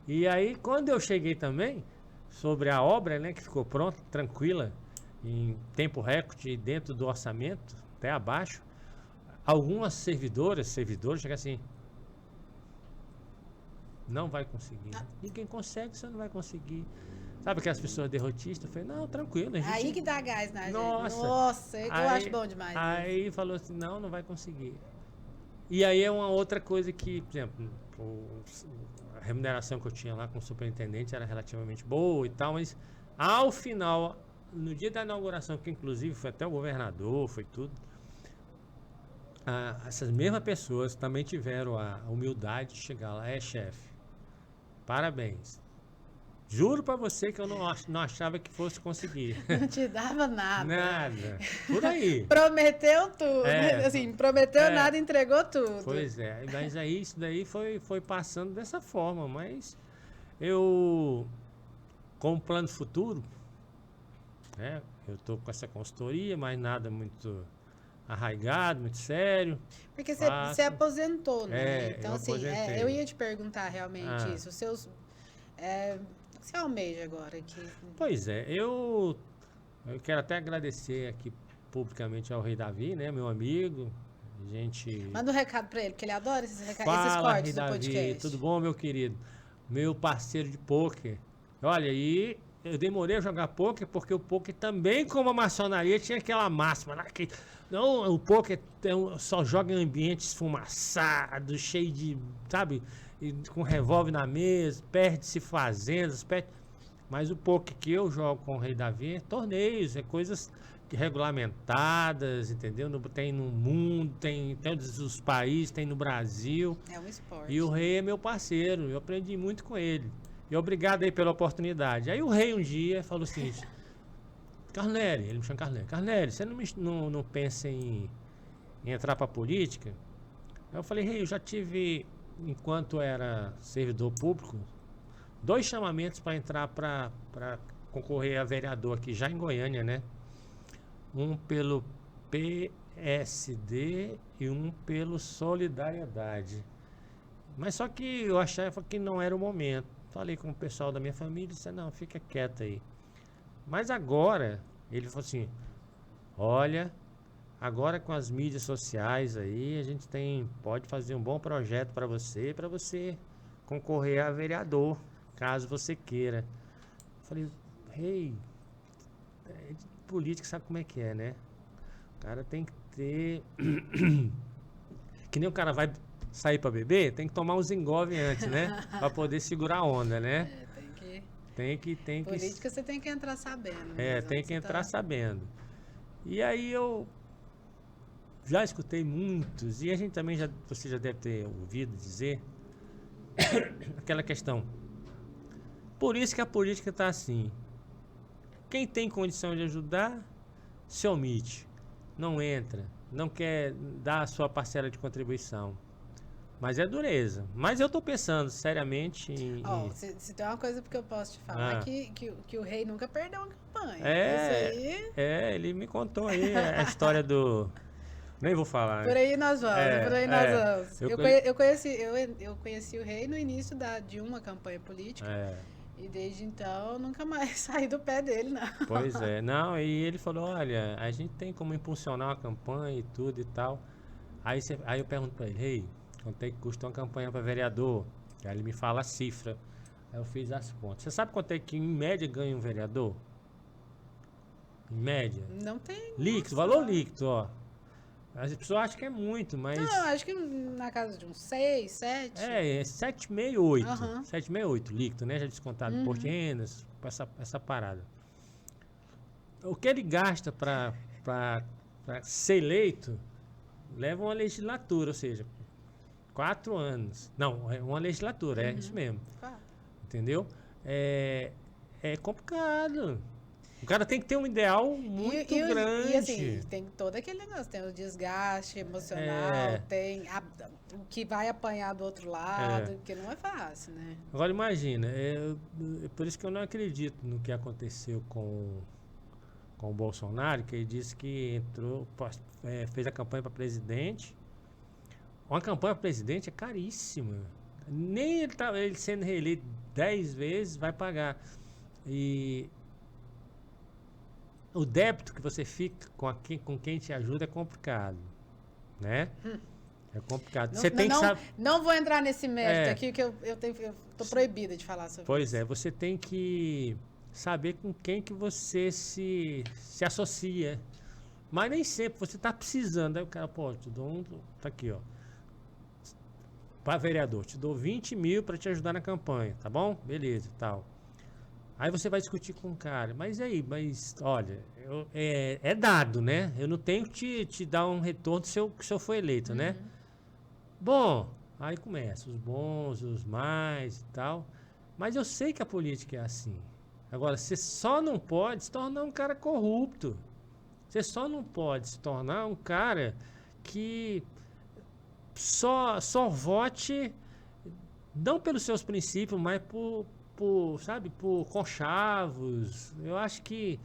E aí, quando eu cheguei também, sobre a obra, né, que ficou pronta, tranquila, em tempo recorde, dentro do orçamento, até abaixo, algumas servidores chegam assim: não vai conseguir. Ninguém consegue, você não vai conseguir. Sabe aquelas pessoas derrotistas? Eu falei, não, tranquilo. Aí que dá gás na gente. Nossa, eu acho bom demais. Aí falou assim, não vai conseguir. E aí é uma outra coisa que, por exemplo, a remuneração que eu tinha lá com o superintendente era relativamente boa e tal, mas ao final, no dia da inauguração, que inclusive foi até o governador, foi tudo, essas mesmas pessoas também tiveram a humildade de chegar lá: chefe, parabéns. Juro pra você que eu não achava que fosse conseguir. Não te dava nada. Nada. Por aí. Prometeu tudo. Assim, prometeu nada, entregou tudo. Pois é. Mas aí isso daí foi passando dessa forma. Mas eu como plano futuro, né? Eu estou com essa consultoria, mas nada muito arraigado, muito sério. Porque Faço. você aposentou, né? É, Então, eu assim, aposentei. eu ia te perguntar realmente Ah. isso. O que você almeja agora? Pois é, eu quero até agradecer aqui publicamente ao Rei Davi, né, meu amigo. Gente, Manda um recado pra ele, porque ele adora esses cortes fala, Rei do Davi, podcast. tudo bom, meu querido? Meu parceiro de pôquer. Olha, e eu demorei a jogar pôquer porque o pôquer também, como a maçonaria, tinha aquela máxima lá que não, o pôquer só joga em ambiente esfumaçado, cheio de, sabe, com revólver na mesa, perde-se fazendas, mas o pôquer que eu jogo com o Rei Davi é torneios, é coisas regulamentadas, entendeu? Tem no mundo, tem todos os países, tem no Brasil. É um esporte. E o Rei é meu parceiro, eu aprendi muito com ele. E obrigado aí pela oportunidade. Aí o Rei um dia falou assim, Carnelli, ele me chama Carnelli, Carnelli, você não pensa em entrar para política? Aí eu falei, Rei, eu já tive, enquanto era servidor público, 2 chamamentos para entrar para concorrer a vereador aqui, já em Goiânia, né? Um pelo PSD e um pelo Solidariedade. Mas só que eu achava que não era o momento. Falei com o pessoal da minha família e disse, não, fica quieto aí. Mas agora, ele falou assim, olha, agora com as mídias sociais aí, a gente pode fazer um bom projeto para você concorrer a vereador, caso você queira. Falei, Rei, política sabe como é que é, né? O cara tem que ter... que nem o cara vai sair pra beber, tem que tomar uns engove antes, né? Pra poder segurar a onda, né? Tem que... Política você tem que entrar sabendo. Tem que entrar sabendo. E aí eu já escutei muitos, e a gente também você já deve ter ouvido dizer, aquela questão. Por isso que a política tá assim. Quem tem condição de ajudar, se omite, não entra, não quer dar a sua parcela de contribuição. Mas é dureza. Mas eu estou pensando seriamente em... Se tem uma coisa que eu posso te falar, que o Rei nunca perdeu uma campanha. Isso aí... ele me contou aí a história do... Nem vou falar. Por aí nós vamos, Eu conheci o Rei no início de uma campanha política. E desde então, eu nunca mais saí do pé dele, não. Pois é. Não, e ele falou, olha, a gente tem como impulsionar uma campanha e tudo e tal. Aí eu pergunto pra ele, Rei, quanto é que custa uma campanha para vereador? Aí ele me fala a cifra. Aí eu fiz as contas. Você sabe quanto é que em média ganha um vereador? Em média? Não tem. Líquido, valor líquido, ó. As pessoas acham que é muito, mas... Não, acho que na casa de uns 6, 7. É 7,5, 8. Uhum. 7,5, 8 líquido, né? Já descontado imposto de rendas, essa parada. O que ele gasta para ser eleito, leva uma legislatura, ou seja, 4 anos. Não, é uma legislatura, é isso mesmo. Entendeu? É complicado. O cara tem que ter um ideal muito grande. E assim, tem todo aquele negócio, tem o desgaste emocional, tem o que vai apanhar do outro lado, porque não é fácil, né? Agora imagina, por isso que eu não acredito no que aconteceu com o Bolsonaro, que ele disse que fez a campanha para presidente. Uma campanha para presidente é caríssima. Nem ele sendo reeleito 10 vezes vai pagar. E o débito que você fica com quem te ajuda é complicado, né? É complicado. Você tem que saber... Não vou entrar nesse mérito aqui, que eu tô proibida de falar sobre isso. Pois é, você tem que saber com quem que você se associa. Mas nem sempre você tá precisando. Aí o cara, te dou tá aqui, ó. Para vereador, te dou 20 mil para te ajudar na campanha, tá bom? Beleza, tal. Aí você vai discutir com o cara, mas olha, é dado, né? Eu não tenho que te dar um retorno se eu for eleito, né? Bom, aí começa os bons, os mais e tal. Mas eu sei que a política é assim. Agora, você só não pode se tornar um cara corrupto. Você só não pode se tornar um cara que só vote não pelos seus princípios, mas sabe, por conchavos. Eu acho que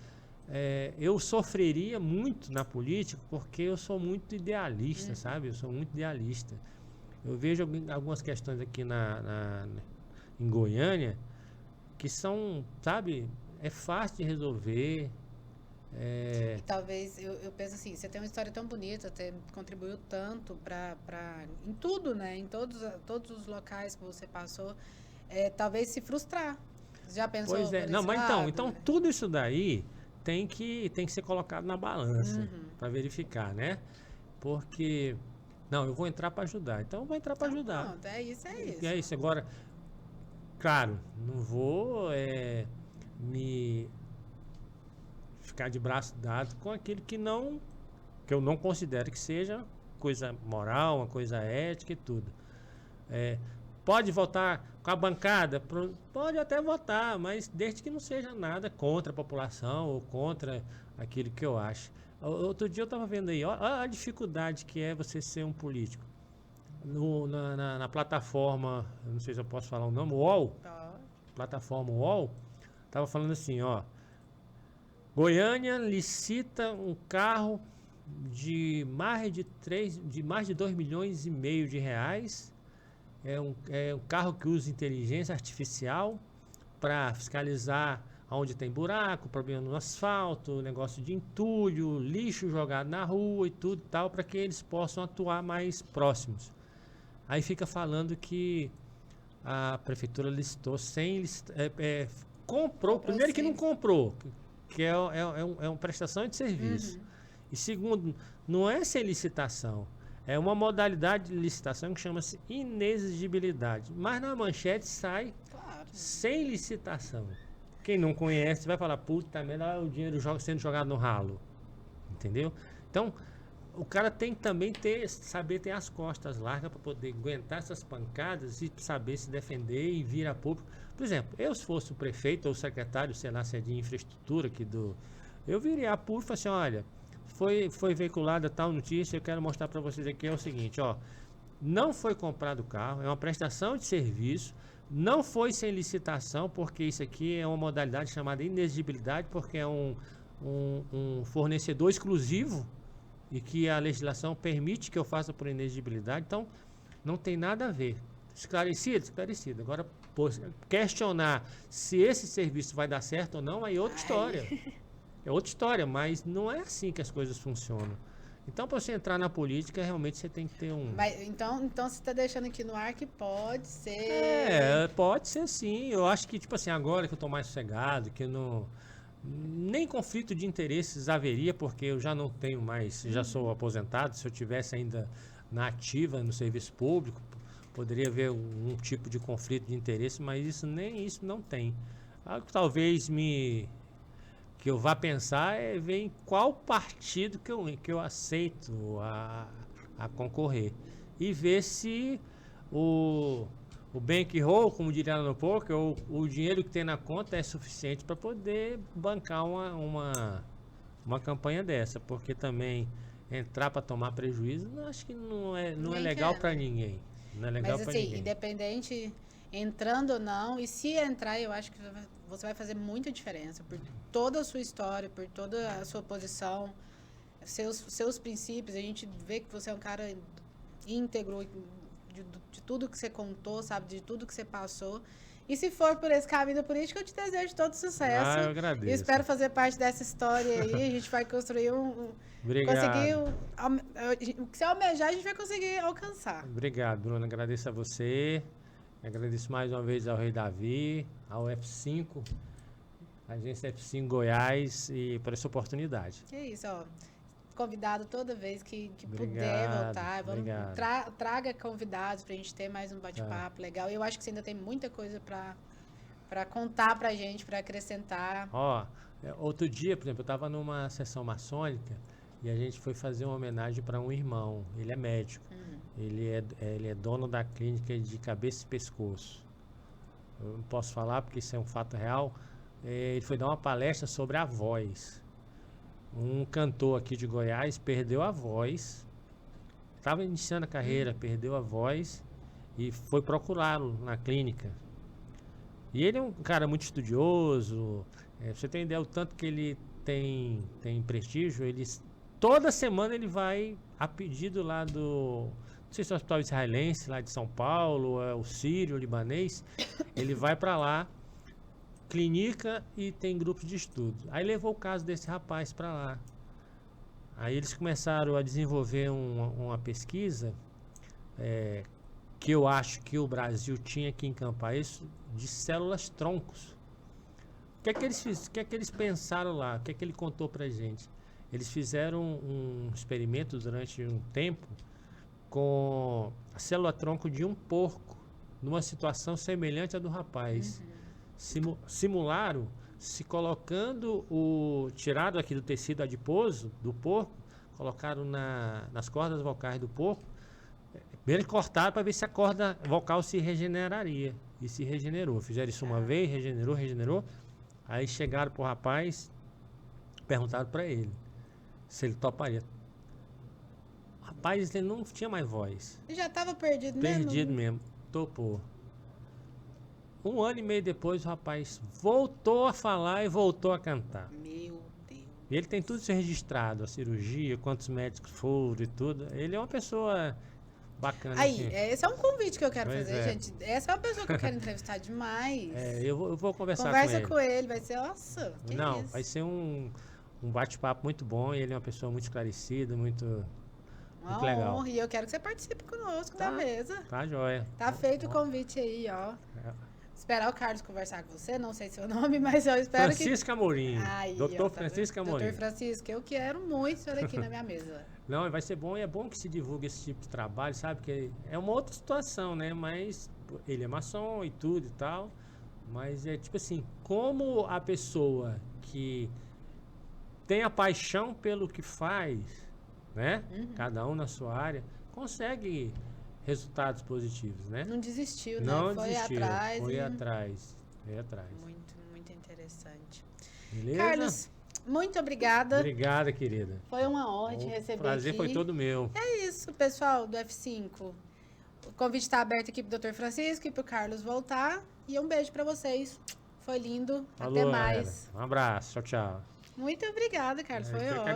eu sofreria muito na política porque eu sou muito idealista, sabe? Eu sou muito idealista. Eu vejo algumas questões aqui em Goiânia que são, sabe, é fácil de resolver. E talvez, eu penso assim, você tem uma história tão bonita, você contribuiu tanto em tudo, né? Em todos os locais que você passou, talvez se frustrar. Você já pensou Pois é, por não, esse mas lado? então tudo isso daí tem que ser colocado na balança para verificar, né? Porque, não, eu vou entrar para ajudar, então eu vou entrar para ajudar. Pronto, é isso. E é isso. Agora, claro, não vou me ficar de braço dado com aquele que eu não considero que seja coisa moral, uma coisa ética e tudo. Pode votar com a bancada? Pode até votar, mas desde que não seja nada contra a população ou contra aquilo que eu acho. Outro dia eu estava vendo aí, ó, a dificuldade que é você ser um político. Na plataforma, eu não sei se eu posso falar o nome, UOL, plataforma UOL, estava falando assim, ó, Goiânia licita um carro de mais de 2 milhões e meio de reais. É um carro que usa inteligência artificial para fiscalizar onde tem buraco, problema no asfalto, negócio de entulho, lixo jogado na rua e tudo tal, para que eles possam atuar mais próximos. Aí fica falando que a prefeitura listou comprou, primeiro que não comprou, que é uma prestação de serviço. E segundo, não é sem licitação. É uma modalidade de licitação que chama-se inexigibilidade. Mas na manchete sai sem licitação. Quem não conhece vai falar, puta merda, o dinheiro sendo jogado no ralo. Entendeu? Então, o cara tem que também saber ter as costas largas para poder aguentar essas pancadas e saber se defender e vir a público. Por exemplo, eu se fosse o prefeito ou o secretário, sei lá, se é de infraestrutura eu viria a público e falaria assim, olha, foi veiculada tal notícia, eu quero mostrar para vocês aqui, é o seguinte, ó, não foi comprado o carro, é uma prestação de serviço, não foi sem licitação, porque isso aqui é uma modalidade chamada inexigibilidade, porque é um fornecedor exclusivo e que a legislação permite que eu faça por inexigibilidade, então não tem nada a ver. Esclarecido? Esclarecido. Agora, questionar se esse serviço vai dar certo ou não, aí é outra história. É outra história, mas não é assim que as coisas funcionam. Então, para você entrar na política, realmente você tem que ter um... Mas, então você está deixando aqui no ar que pode ser... Pode ser sim. Eu acho que, tipo assim, agora que eu estou mais sossegado, que eu não... Nem conflito de interesses haveria, porque eu já não tenho mais, já sou aposentado. Se eu tivesse ainda na ativa, no serviço público, poderia haver um tipo de conflito de interesse, mas nem isso não tem. Algo que talvez que eu vá pensar é ver em qual partido que eu aceito a concorrer. E ver se o bankroll, como diria no poker, o dinheiro que tem na conta é suficiente para poder bancar uma campanha dessa. Porque também entrar para tomar prejuízo, acho que não é legal para ninguém. Não é legal para ninguém. Independente entrando ou não, e se entrar, eu acho que você vai fazer muita diferença por toda a sua história, por toda a sua posição, seus princípios. A gente vê que você é um cara íntegro de tudo que você contou, sabe, de tudo que você passou. E se for por esse caminho da política, eu te desejo todo sucesso. Eu agradeço. E espero fazer parte dessa história aí. A gente vai construir Obrigado. conseguir o que você almejar, a gente vai conseguir alcançar. Obrigado, Bruno. Agradeço a você. Agradeço mais uma vez ao Rei Davi, ao F5, a agência F5 Goiás, e por essa oportunidade. Que isso, ó. Convidado toda vez que Obrigado, puder voltar. Vamos, obrigado. traga convidados pra gente ter mais um bate-papo legal. Eu acho que você ainda tem muita coisa pra contar pra gente, pra acrescentar. Ó, outro dia, por exemplo, eu estava numa sessão maçônica e a gente foi fazer uma homenagem para um irmão. Ele é médico. Ele é dono da clínica de cabeça e pescoço. Eu não posso falar porque isso é um fato real. Ele foi dar uma palestra sobre a voz. Um cantor aqui de Goiás perdeu a voz. Estava iniciando a carreira, perdeu a voz e foi procurá-lo na clínica. E ele é um cara muito estudioso. Pra você ter ideia, o tanto que ele tem prestígio, toda semana ele vai a pedido lá do... Não sei se é o Hospital Israelense, lá de São Paulo, é o Sírio, o Libanês. Ele vai para lá, clínica e tem grupos de estudo. Aí levou o caso desse rapaz para lá. Aí eles começaram a desenvolver uma pesquisa que eu acho que o Brasil tinha que encampar isso, de células troncos. O que é que eles pensaram lá? O que é que ele contou pra gente? Eles fizeram um experimento durante um tempo com a célula tronco de um porco, numa situação semelhante à do rapaz. Simularam se colocando tirado aqui do tecido adiposo do porco, colocaram nas cordas vocais do porco, primeiro cortaram para ver se a corda vocal se regeneraria. E se regenerou. Fizeram isso uma vez, regenerou. Aí chegaram pro rapaz, perguntaram para ele se ele toparia. O rapaz, ele não tinha mais voz. Ele já estava perdido mesmo? Perdido mesmo. Topou. 1 ano e meio depois, o rapaz voltou a falar e voltou a cantar. Meu Deus. E ele tem tudo isso registrado, a cirurgia, quantos médicos foram e tudo. Ele é uma pessoa bacana. Aí, assim. esse é um convite que eu quero Pois fazer, é. gente. Essa é uma pessoa que eu quero entrevistar demais. Eu vou conversar Conversa com ele. vai ser, nossa, que Não, isso. vai ser um bate-papo muito bom. Ele é uma pessoa muito esclarecida, muito legal. Honra, e eu quero que você participe conosco da mesa. Tá joia. Tá feito o convite aí, ó. Esperar o Carlos conversar com você, não sei seu nome, mas eu espero Francisco Amorim. Aí, Doutor ó, tá Francisco vendo? Amorim. Doutor Francisco, eu quero muito isso aqui na minha mesa. Não, vai ser bom, e é bom que se divulgue esse tipo de trabalho, sabe? Que é uma outra situação, né? Mas ele é maçom e tudo e tal. Mas é tipo assim, como a pessoa que tem a paixão pelo que faz, né? Cada um na sua área, consegue resultados positivos, né? Não desistiu, né? Não Foi desistiu, atrás. foi e- atrás. Foi atrás. Muito, muito interessante. Beleza? Carlos, muito obrigada. Obrigada, querida. Foi uma honra te receber O prazer aqui. foi todo meu. É isso, pessoal do F5. O convite está aberto aqui pro Dr. Francisco e pro Carlos voltar. E um beijo para vocês. Foi lindo. Falou, Até mais. galera. Um abraço. Tchau, tchau. Muito obrigada, Carlos. Foi Eu que ótimo.